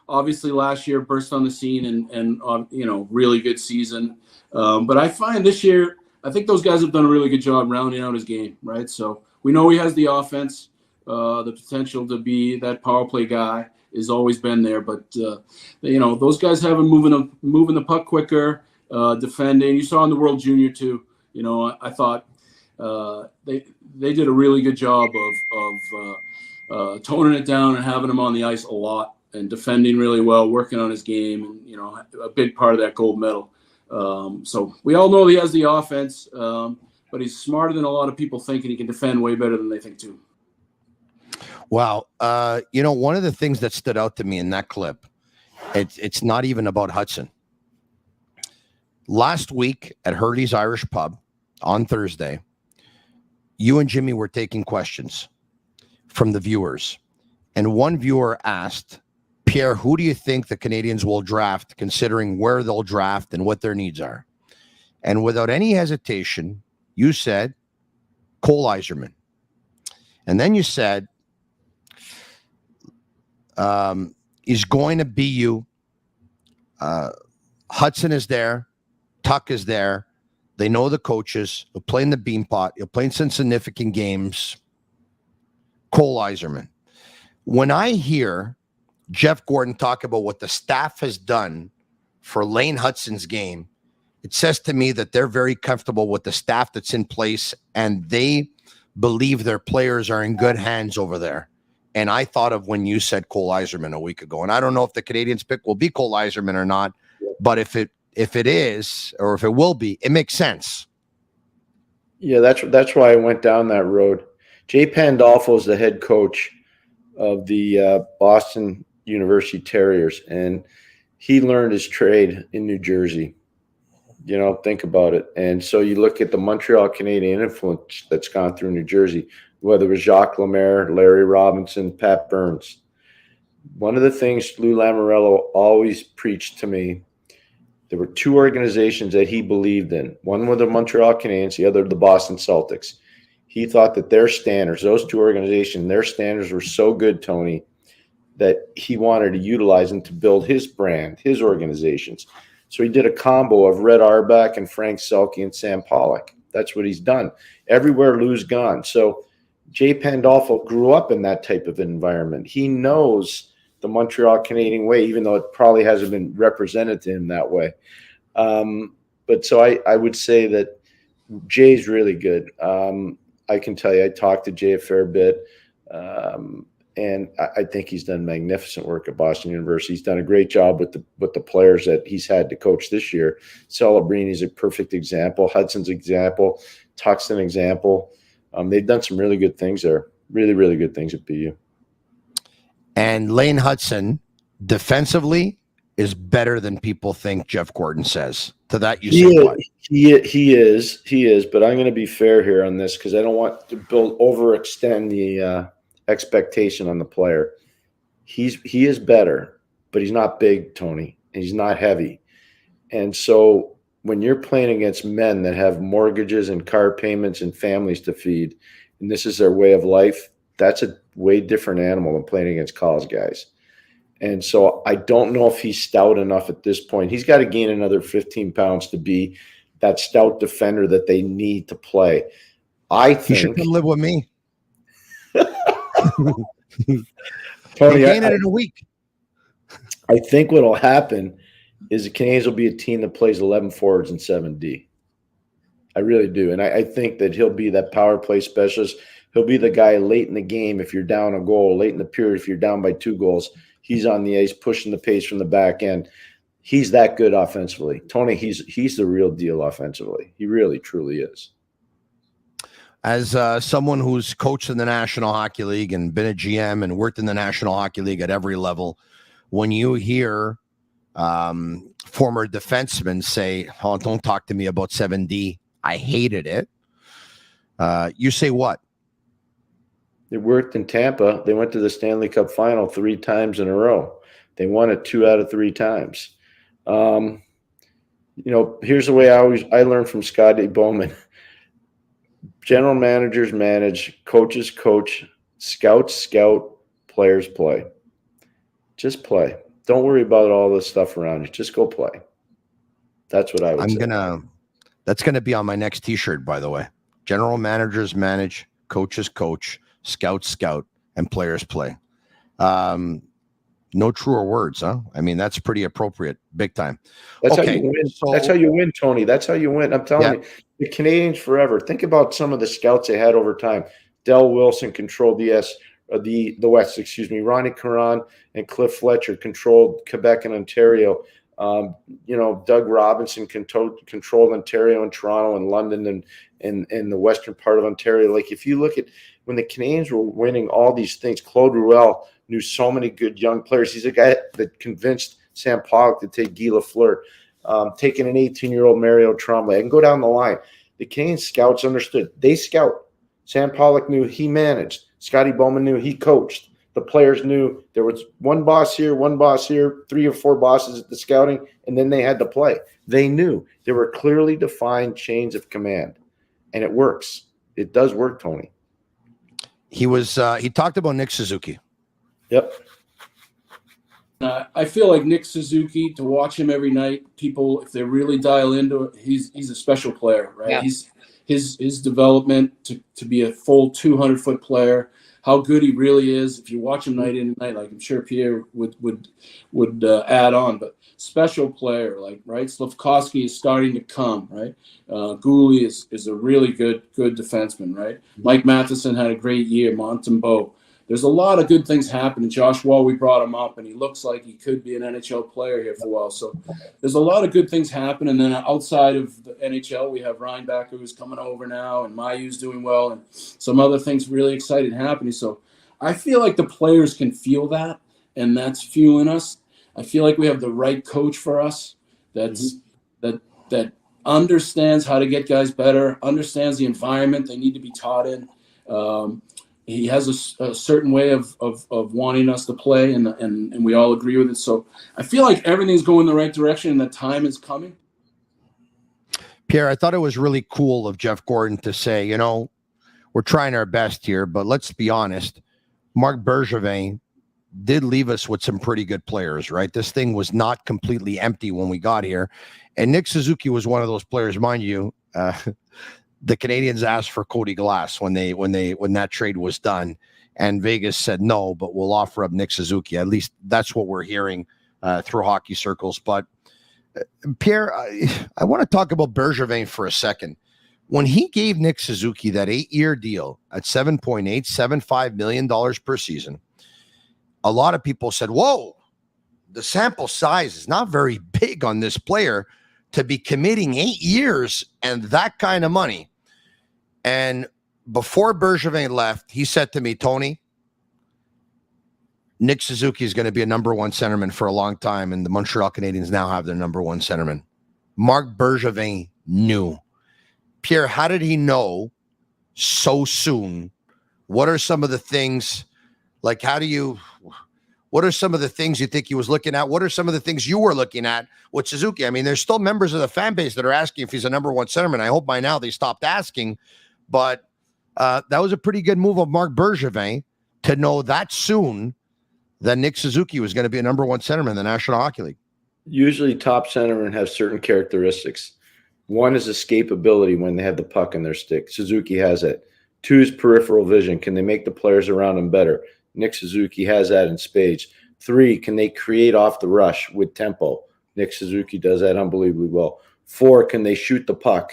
obviously last year burst on the scene and really good season. But I find this year, I think those guys have done a really good job rounding out his game. Right, so we know he has the offense, the potential to be that power play guy. Has always been there, but those guys have him moving the puck quicker, defending. You saw in the World Junior too. I thought they did a really good job of toning it down and having him on the ice a lot and defending really well, working on his game, and a big part of that gold medal. So we all know he has the offense, but he's smarter than a lot of people think, and he can defend way better than they think too. Wow. One of the things that stood out to me in that clip, it's not even about Hutson. Last week at Hurley's Irish Pub on Thursday, you and Jimmy were taking questions from the viewers. And one viewer asked, Pierre, who do you think the Canadiens will draft, considering where they'll draft and what their needs are? And without any hesitation, you said Cole Yzerman. And then you said, is going to be you. Hutson is there. Tuck is there. They know the coaches. He'll play in the Beanpot. He'll play in some significant games. Cole Yzerman. When I hear Jeff Gorton talk about what the staff has done for Lane Hutson's game, it says to me that they're very comfortable with the staff that's in place, and they believe their players are in good hands over there. And I thought of when you said Cole Yzerman a week ago. And I don't know if the Canadiens pick will be Cole Yzerman or not, but if it is, or if it will be, it makes sense. Yeah, that's why I went down that road. Jay Pandolfo is the head coach of the Boston University Terriers, and he learned his trade in New Jersey. Think about it. And so you look at the Montreal Canadian influence that's gone through New Jersey, whether it was Jacques Lemaire, Larry Robinson, Pat Burns. One of the things Lou Lamoriello always preached to me, there were 2 organizations that he believed in. One were the Montreal Canadiens, the other the Boston Celtics. He thought that their standards, those 2 organizations, their standards were so good, Tony, that he wanted to utilize them to build his brand, his organizations. So he did a combo of Red Auerbach and Frank Selke and Sam Pollock. That's what he's done. Everywhere Lou's gone. So Jay Pandolfo grew up in that type of environment. He knows the Montreal Canadian way, even though it probably hasn't been represented to him that way. But so I would say that Jay's really good. I can tell you, I talked to Jay a fair bit, and I think he's done magnificent work at Boston University. He's done a great job with the players that he's had to coach this year. Celebrini's a perfect example. Hudson's example. Tuxton example. They've done some really good things there. Really, really good things at BU. And Lane Hutson, defensively, is better than people think Jeff Gorton says. To that you say what? He is, but I'm going to be fair here on this because I don't want to overextend the expectation on the player. He is better, but he's not big, Tony, and he's not heavy. And so when you're playing against men that have mortgages and car payments and families to feed, and this is their way of life, that's a way different animal than playing against college guys. And so I don't know if he's stout enough at this point. He's got to gain another 15 pounds to be that stout defender that they need to play. I think he should come live with me. Tony, gain it in a week. I think what will happen is the Canadiens will be a team that plays 11 forwards and 7D. I really do. And I think that he'll be that power play specialist. He'll be the guy late in the game if you're down a goal, late in the period if you're down by 2 goals. He's on the ice pushing the pace from the back end. He's that good offensively. Tony, he's the real deal offensively. He really, truly is. As someone who's coached in the National Hockey League and been a GM and worked in the National Hockey League at every level, when you hear former defensemen say, "Oh, don't talk to me about 7D. I hated it." You say what? They worked in Tampa. They went to the Stanley Cup final 3 times in a row. They won it 2 out of 3 times. Here's the way I learned from Scotty Bowman. General managers manage, coaches coach, scouts scout, players play. Just play. Don't worry about all this stuff around you. Just go play. That's what I would say. That's gonna be on my next T-shirt, by the way. General managers manage, coaches coach, scouts scout, and players play. No truer words, huh? I mean, that's pretty appropriate, big time. That's how you win. That's how you win, Tony. That's how you win. I'm telling you, the Canadiens forever. Think about some of the scouts they had over time. Del Wilson controlled the West. Ronnie Caron and Cliff Fletcher controlled Quebec and Ontario. Doug Robinson controlled Ontario and Toronto and London and the western part of Ontario. Like if you look at when the Canadiens were winning all these things, Claude Ruel knew so many good young players. He's a guy that convinced Sam Pollock to take Guy Lafleur, taking an 18-year-old Mario Tremblay. I can go down the line. The Canadian scouts understood. They scout. Sam Pollock knew he managed. Scotty Bowman knew he coached. The players knew there was one boss here, 3 or 4 bosses at the scouting, and then they had to play. They knew. There were clearly defined chains of command, and it works. It does work, Tony. He talked about Nick Suzuki. Yep. I feel like Nick Suzuki, to watch him every night, people, if they really dial into it, he's a special player, right? Yeah. His development to be a full 200-foot player, how good he really is. If you watch him night in and night, like I'm sure Pierre would add on, but special player, like, right? Slafkovsky is starting to come, right? Goalie is a really good defenseman, right? Mike Matheson had a great year. Montembeault. There's a lot of good things happening. Josh Wall, we brought him up, and he looks like he could be an NHL player here for a while. So there's a lot of good things happening. And then outside of the NHL, we have Reinbacher who's coming over now, and Mayu's doing well, and some other things really exciting happening. So I feel like the players can feel that, and that's fueling us. I feel like we have the right coach for us that understands how to get guys better, understands the environment they need to be taught in. He has a certain way of wanting us to play, and we all agree with it. So I feel like everything's going the right direction, and the time is coming. Pierre, I thought it was really cool of Jeff Gorton to say, we're trying our best here, but let's be honest. Marc Bergevin did leave us with some pretty good players, right? This thing was not completely empty when we got here. And Nick Suzuki was one of those players, mind you. The Canadiens asked for Cody Glass when that trade was done, and Vegas said no, but we'll offer up Nick Suzuki. At least that's what we're hearing through hockey circles. But Pierre, I want to talk about Bergevin for a second. When he gave Nick Suzuki that 8-year deal at $7.875 million per season, a lot of people said, whoa, the sample size is not very big on this player to be committing 8 years and that kind of money. And before Bergevin left, he said to me, Tony, Nick Suzuki is going to be a number one centerman for a long time, and the Montreal Canadiens now have their number one centerman. Marc Bergevin knew. Pierre, how did he know so soon? What are some of the things, like what are some of the things you think he was looking at? What are some of the things you were looking at with Suzuki? I mean, there's still members of the fan base that are asking if he's a number one centerman. I hope by now they stopped asking, but that was a pretty good move of Marc Bergevin to know that soon that Nick Suzuki was going to be a number one centerman in the National Hockey League. Usually top centermen have certain characteristics. One is escapability when they have the puck in their stick. Suzuki has it. 2 is peripheral vision. Can they make the players around them better? Nick Suzuki has that in spades. 3, can they create off the rush with tempo? Nick Suzuki does that unbelievably well. 4, can they shoot the puck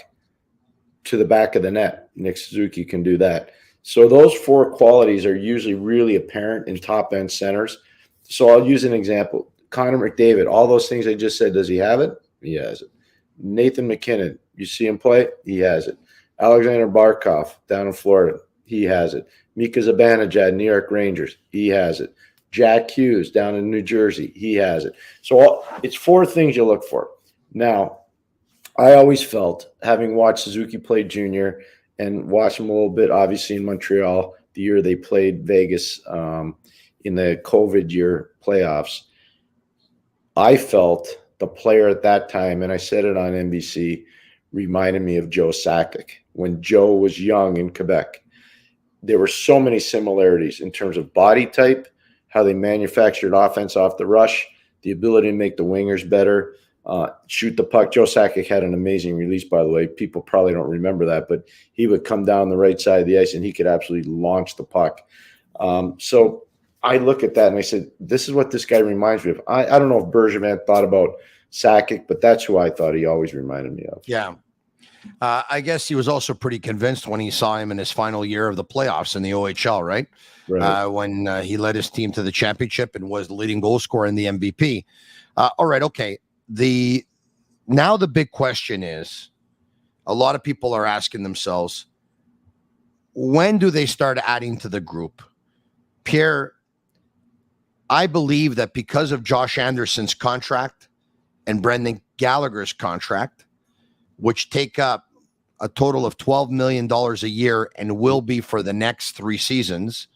to the back of the net? Nick Suzuki can do that. So those 4 qualities are usually really apparent in top-end centers. So I'll use an example. Connor McDavid, all those things I just said, does he have it? He has it. Nathan McKinnon, you see him play? He has it. Alexander Barkov down in Florida, he has it. Mika Zibanejad, New York Rangers, he has it. Jack Hughes down in New Jersey, he has it. So it's 4 things you look for. Now, I always felt, having watched Suzuki play junior and watched him a little bit, obviously in Montreal, the year they played Vegas in the COVID year playoffs, I felt the player at that time, and I said it on NBC, reminded me of Joe Sakic when Joe was young in Quebec. There were so many similarities in terms of body type, how they manufactured offense off the rush, the ability to make the wingers better, shoot the puck. Joe Sakic had an amazing release, by the way. People probably don't remember that, but he would come down the right side of the ice and he could absolutely launch the puck. So I look at that and I said, this is what this guy reminds me of. I don't know if Bergevin thought about Sakic, but that's who I thought he always reminded me of. Yeah. I guess he was also pretty convinced when he saw him in his final year of the playoffs in the OHL, right? Right. When he led his team to the championship and was the leading goal scorer in the MVP. All right. Okay. Now the big question is, a lot of people are asking themselves, when do they start adding to the group? Pierre, I believe that because of Josh Anderson's contract and Brendan Gallagher's contract, which take up a total of $12 million a year and will be for the next 3 seasons,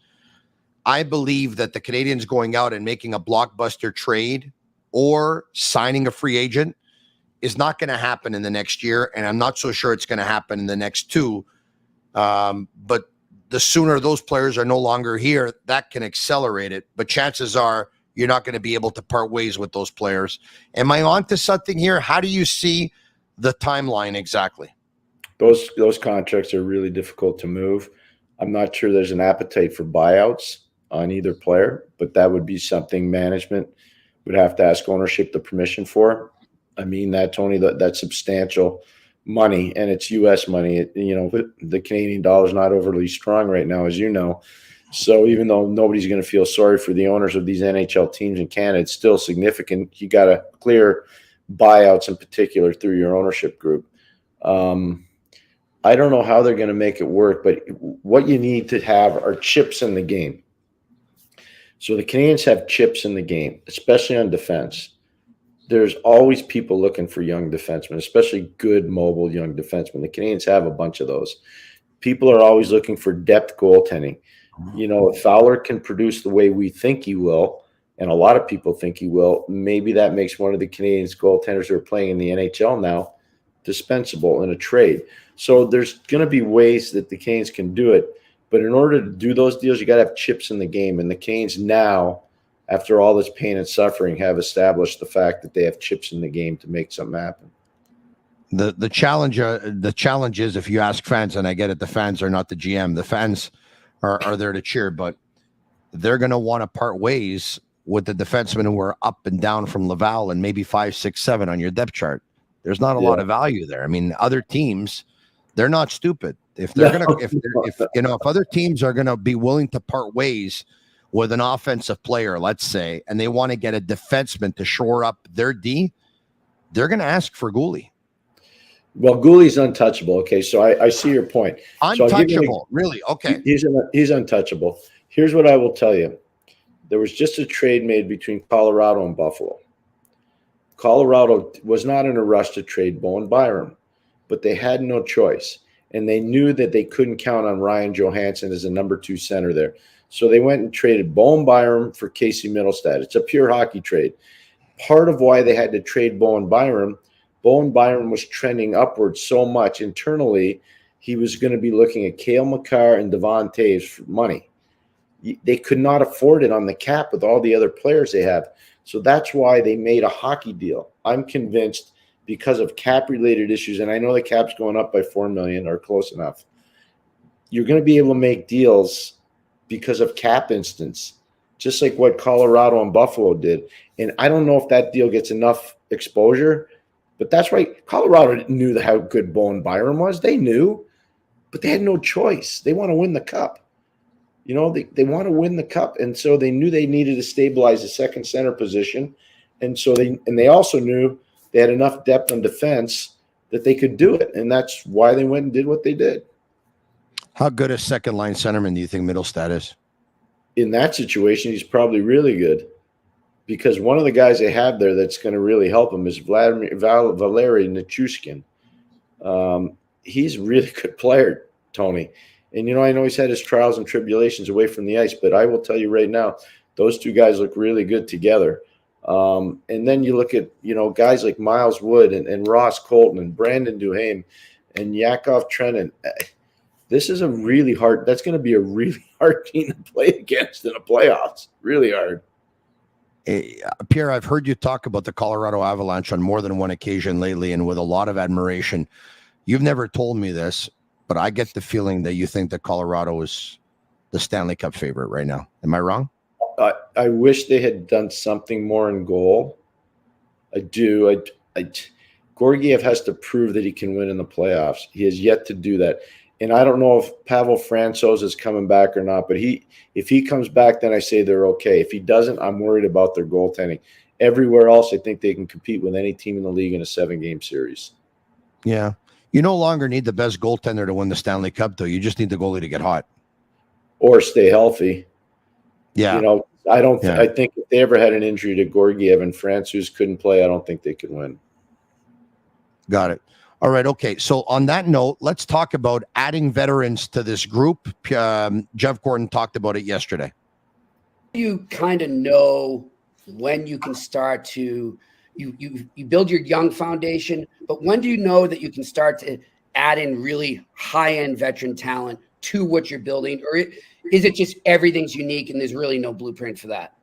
I believe that the Canadiens going out and making a blockbuster trade or signing a free agent is not going to happen in the next year, and I'm not so sure it's going to happen in the next 2. But the sooner those players are no longer here, that can accelerate it. But chances are you're not going to be able to part ways with those players. Am I on to something here? How do you see the timeline exactly? Those contracts are really difficult to move. I'm not sure there's an appetite for buyouts on either player, but that would be something management would have to ask ownership the permission for. I mean that, Tony, that's substantial money, and it's U.S. money. The Canadian dollar is not overly strong right now, as you know. So even though nobody's going to feel sorry for the owners of these NHL teams in Canada, it's still significant. You got to clear buyouts in particular through your ownership group. I don't know how they're going to make it work, but what you need to have are chips in the game. So the Canadiens have chips in the game, especially on defense. There's always people looking for young defensemen, especially good mobile young defensemen. The Canadiens have a bunch of those. People are always looking for depth goaltending. If Fowler can produce the way we think he will, and a lot of people think he will, maybe that makes one of the Canadiens goaltenders who are playing in the NHL now dispensable in a trade. So there's going to be ways that the Canadiens can do it. But in order to do those deals, you got to have chips in the game. And the Canadiens now, after all this pain and suffering, have established the fact that they have chips in the game to make something happen. The challenge is, if you ask fans, and I get it, the fans are not the GM. The fans are there to cheer, but they're going to want to part ways with the defensemen who are up and down from Laval and maybe 5, 6, 7 on your depth chart. There's not a lot of value there. I mean, other teams They're not stupid. If they're gonna, if other teams are gonna be willing to part ways with an offensive player, let's say, and they want to get a defenseman to shore up their D, they're gonna ask for Goalie. Well, Goulie's untouchable. Okay, so I see your point. Untouchable, really? Okay, he's untouchable. Here's what I will tell you: there was just a trade made between Colorado and Buffalo. Colorado was not in a rush to trade Bowen Byram, but they had no choice, and they knew that they couldn't count on Ryan Johansson as a number 2 center there. So they went and traded Bowen Byram for Casey Middlestad. It's a pure hockey trade. Part of why they had to trade Bowen Byram was trending upwards so much internally, he was going to be looking at Cale Makar and Devon Taves for money. They could not afford it on the cap with all the other players they have. So that's why they made a hockey deal. I'm convinced because of cap-related issues, and I know the cap's going up by $4 million or close enough. You're going to be able to make deals because of cap instance, just like what Colorado and Buffalo did. And I don't know if that deal gets enough exposure, but that's right. Colorado knew how good Bowen Byram was. They knew, but they had no choice. They want to win the cup. You know, they want to win the cup, and so they knew they needed to stabilize the second center position, and so they also knew they had enough depth on defense that they could do it, and that's why they went and did what they did. How good a second line centerman do you think Middlestad is? In that situation, he's probably really good, because one of the guys they have there that's going to really help him is Valeri Nichushkin. He's a really good player, Tony. And, you know, I know he's had his trials and tribulations away from the ice, but I will tell you right now, those two guys look really good together. And then you look at, you know, guys like Miles Wood and Ross Colton and Brandon Duhaime and Yakov Trenin. This is that's going to be a really hard team to play against in the playoffs. Really hard. Pierre, I've heard you talk about the Colorado Avalanche on more than one occasion lately and with a lot of admiration. You've never told me this, but I get the feeling that you think that Colorado is the Stanley Cup favorite right now. Am I wrong? I wish they had done something more in goal. I do. Georgiev has to prove that he can win in the playoffs. He has yet to do that. And I don't know if Pavel Francouz is coming back or not, but if he comes back, then I say they're okay. If he doesn't, I'm worried about their goaltending. Everywhere else, I think they can compete with any team in the league in a 7-game series. Yeah. You no longer need the best goaltender to win the Stanley Cup, though. You just need the goalie to get hot. Or stay healthy. Yeah. You know, I think if they ever had an injury to Georgiev and Francouz couldn't play, I don't think they could win. Got it. All right. Okay. So on that note, let's talk about adding veterans to this group. Jeff Gorton talked about it yesterday. You kind of know when you can start to you build your young foundation, but when do you know that you can start to add in really high-end veteran talent to what you're building? Or is it just everything's unique and there's really no blueprint for that?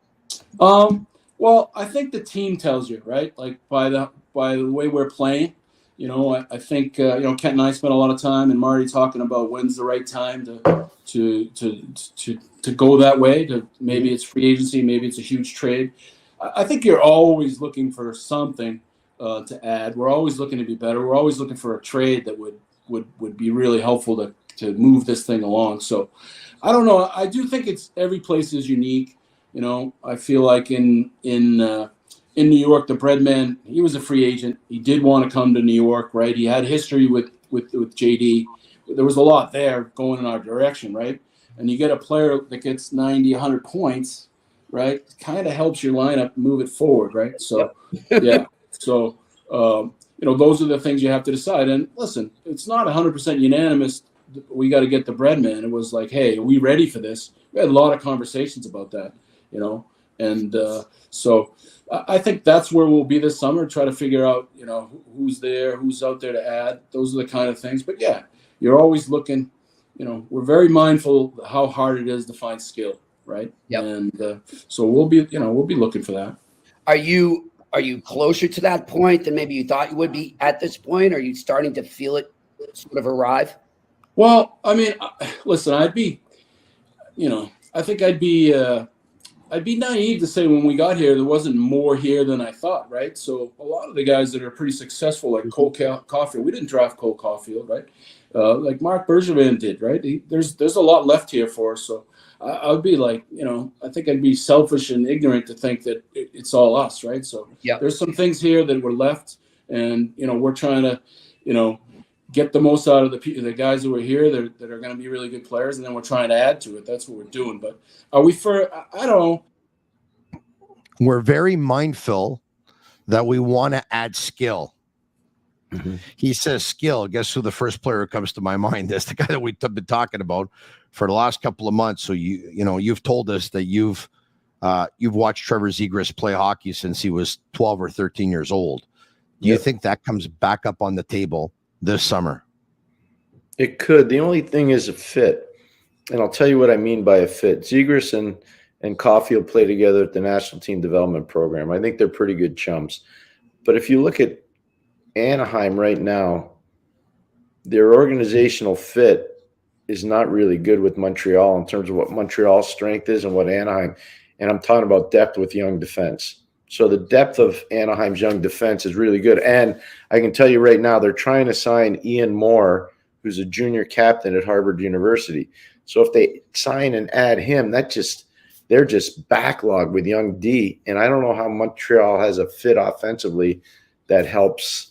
Well, I think the team tells you, right? Like by the way we're playing, you know, I think you know, Kent and I spent a lot of time and Marty talking about when's the right time to go that way. To maybe it's free agency, maybe it's a huge trade. I think you're always looking for something to add. We're always looking to be better. We're always looking for a trade that would be really helpful to move this thing along. So I don't know. I do think every place is unique. You know, I feel like in New York, the Breadman, he was a free agent. He did want to come to New York, right? He had history with JD. There was a lot there going in our direction, right? And you get a player that gets 90, 100 points, right? Kind of helps your lineup move it forward, right? So, yeah. So, you know, those are the things you have to decide. And listen, it's not 100% unanimous. We got to get the Breadman. It was like, hey, are we ready for this? We had a lot of conversations about that, you know? And so I think that's where we'll be this summer, try to figure out, you know, who's there, who's out there to add. Those are the kind of things. But, yeah, you're always looking, you know, we're very mindful how hard it is to find skill, right? Yep. And so we'll be looking for that. Are you closer to that point than maybe you thought you would be at this point? Are you starting to feel it sort of arrive? Well, I mean, listen, I think I'd be I'd be naive to say when we got here there wasn't more here than I thought, right? So a lot of the guys that are pretty successful, like Cole Caulfield, we didn't draft Cole Caulfield, right? Like Mark Bergevin did, right? There's a lot left here for us. So I would be like, I think I'd be selfish and ignorant to think that it's all us, right? So there's some things here that were left, and we're trying to, get the most out of the guys who are here that are going to be really good players, and then we're trying to add to it. That's what we're doing. But are we I don't know. We're very mindful that we want to add skill. Mm-hmm. He says skill. Guess who the first player who comes to my mind is? The guy that we've been talking about for the last couple of months. So you've told us that you've watched Trevor Zegras play hockey since he was 12 or 13 years old. Do you think that comes back up on the table this summer? It could. The only thing is a fit. And I'll tell you what I mean by a fit. Zegras and Caulfield play together at the National Team Development Program. I think they're pretty good chums. But if you look at Anaheim right now, their organizational fit is not really good with Montreal in terms of what Montreal's strength is and what Anaheim. And I'm talking about depth with young defense. So the depth of Anaheim's young defense is really good. And I can tell you right now, they're trying to sign Ian Moore, who's a junior captain at Harvard University. So if they sign and add him, they're just backlogged with young D. And I don't know how Montreal has a fit offensively that helps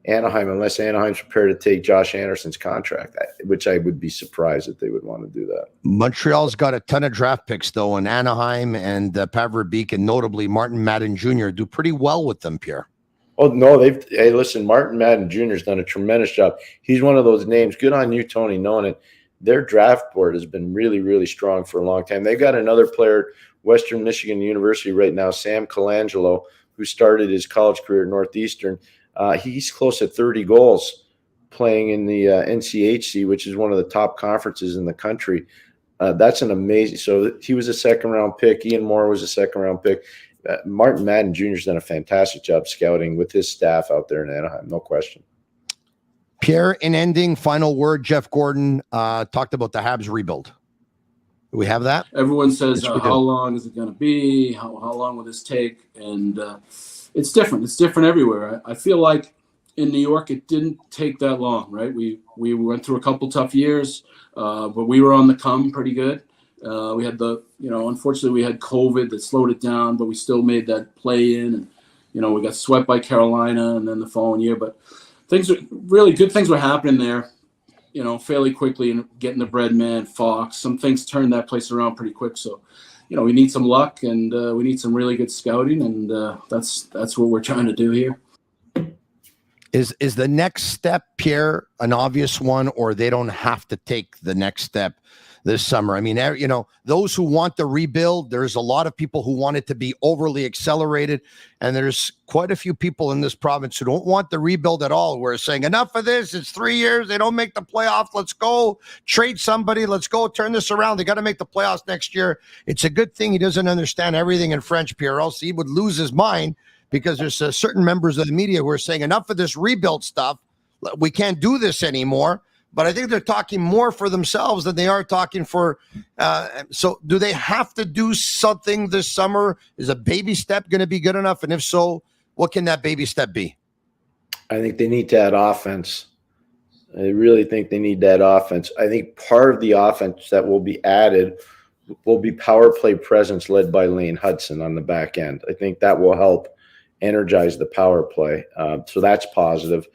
Anaheim unless Anaheim's prepared to take Josh Anderson's contract, which I would be surprised if they would want to do that. Montreal's got a ton of draft picks, though, and Anaheim and Paverbeek and notably Martin Madden Jr. do pretty well with them, Pierre. Oh, no, hey, listen, Martin Madden Jr. has done a tremendous job. He's one of those names. Good on you, Tony, knowing it. Their draft board has been really, really strong for a long time. They've got another player, Western Michigan University right now, Sam Colangelo, who started his college career at Northeastern. He's close to 30 goals playing in the NCHC, which is one of the top conferences in the country. That's an amazing – so he was a second-round pick. Ian Moore was a second-round pick. Martin Madden Jr. has done a fantastic job scouting with his staff out there in Anaheim, no question. Pierre, in ending, final word, Jeff Gorton talked about the Habs rebuild. Do we have that? Everyone says, how long is it going to be? How long will this take? And it's different. It's different everywhere. I feel like in New York, it didn't take that long, right? We went through a couple tough years, but we were on the come pretty good. We had unfortunately we had COVID that slowed it down, but we still made that play in. And, we got swept by Carolina and then the following year. But good things were happening there, fairly quickly, and getting the Breadman, Fox. Some things turned that place around pretty quick. So, we need some luck and we need some really good scouting, and that's what we're trying to do here. Is the next step, Pierre, an obvious one, or they don't have to take the next step this summer? I mean, those who want the rebuild, there's a lot of people who want it to be overly accelerated, and there's quite a few people in this province who don't want the rebuild at all. We're saying enough of this. It's 3 years. They don't make the playoffs. Let's go trade somebody. Let's go turn this around. They got to make the playoffs next year. It's a good thing he doesn't understand everything in French, Pierre, else he would lose his mind, because there's certain members of the media who are saying enough of this rebuild stuff. We can't do this anymore. But I think they're talking more for themselves than they are talking for. So do they have to do something this summer? Is a baby step going to be good enough? And if so, what can that baby step be? I think they need to add offense. I really think they need that offense. I think part of the offense that will be added will be power play presence led by Lane Hutson on the back end. I think that will help energize the power play. So that's positive.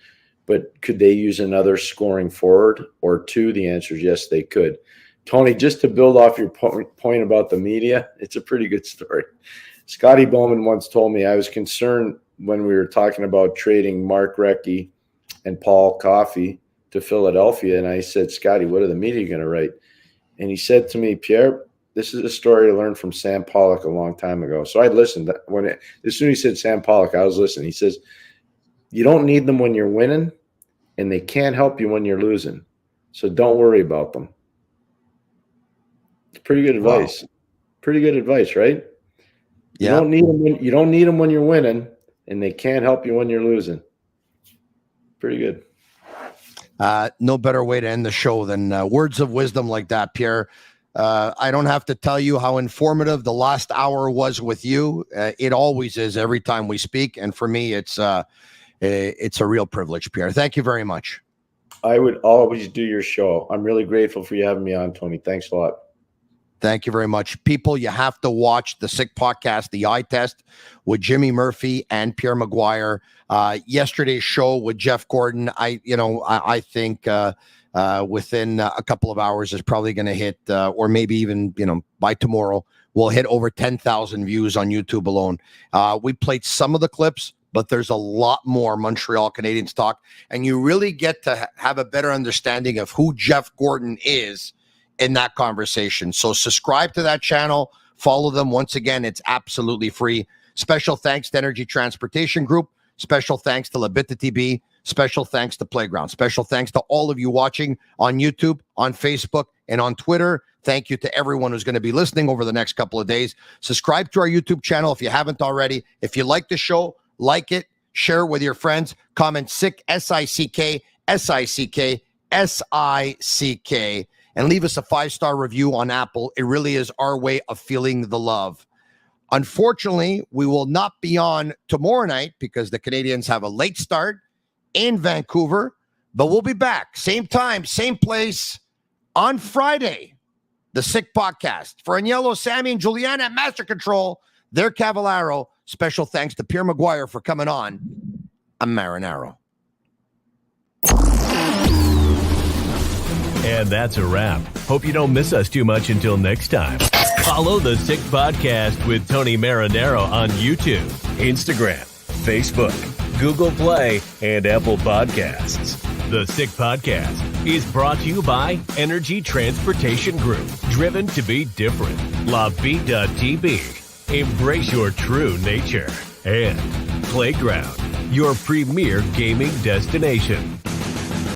But could they use another scoring forward or two? The answer is yes, they could. Tony, just to build off your point about the media, it's a pretty good story. Scotty Bowman once told me I was concerned when we were talking about trading Mark Recchi and Paul Coffey to Philadelphia. And I said, Scotty, what are the media going to write? And he said to me, Pierre, this is a story I learned from Sam Pollock a long time ago. So I listened. As soon as he said Sam Pollock, I was listening. He says, you don't need them when you're winning, and they can't help you when you're losing. So don't worry about them. It's pretty good advice. Wow. Pretty good advice, right? Yeah. You don't need them when you're winning, and they can't help you when you're losing. Pretty good. No better way to end the show than words of wisdom like that, Pierre. I don't have to tell you how informative the last hour was with you. It always is every time we speak. And for me, it's a real privilege, Pierre. Thank you very much. I would always do your show. I'm really grateful for you having me on, Tony. Thanks a lot. Thank you very much. People, you have to watch the Sick Podcast, The Eye Test, with Jimmy Murphy and Pierre McGuire. Yesterday's show with Jeff Gorton, I think within a couple of hours is probably going to hit, or maybe even, by tomorrow, we'll hit over 10,000 views on YouTube alone. We played some of the clips, but there's a lot more Montreal Canadiens talk, and you really get to have a better understanding of who Jeff Gorton is in that conversation. So subscribe to that channel, follow them. Once again, it's absolutely free. Special thanks to Energy Transportation Group. Special thanks to Labita TV. Special thanks to Playground. Special thanks to all of you watching on YouTube, on Facebook, and on Twitter. Thank you to everyone who's going to be listening over the next couple of days. Subscribe to our YouTube channel if you haven't already. If you like the show, like it, share it with your friends. Comment SICK, S-I-C-K, S-I-C-K, S-I-C-K. And leave us a 5-star review on Apple. It really is our way of feeling the love. Unfortunately, we will not be on tomorrow night because the Canadiens have a late start in Vancouver, but we'll be back. Same time, same place on Friday. The Sick Podcast. For Agnello, Sammy, and Juliana at Master Control, they're Cavallaro. Special thanks to Pierre McGuire for coming on. I'm Marinaro. And that's a wrap. Hope you don't miss us too much until next time. Follow the Sick Podcast with Tony Marinaro on YouTube, Instagram, Facebook, Google Play, and Apple Podcasts. The Sick Podcast is brought to you by Energy Transportation Group, driven to be different. La Vida TV, embrace your true nature. And Playground, your premier gaming destination.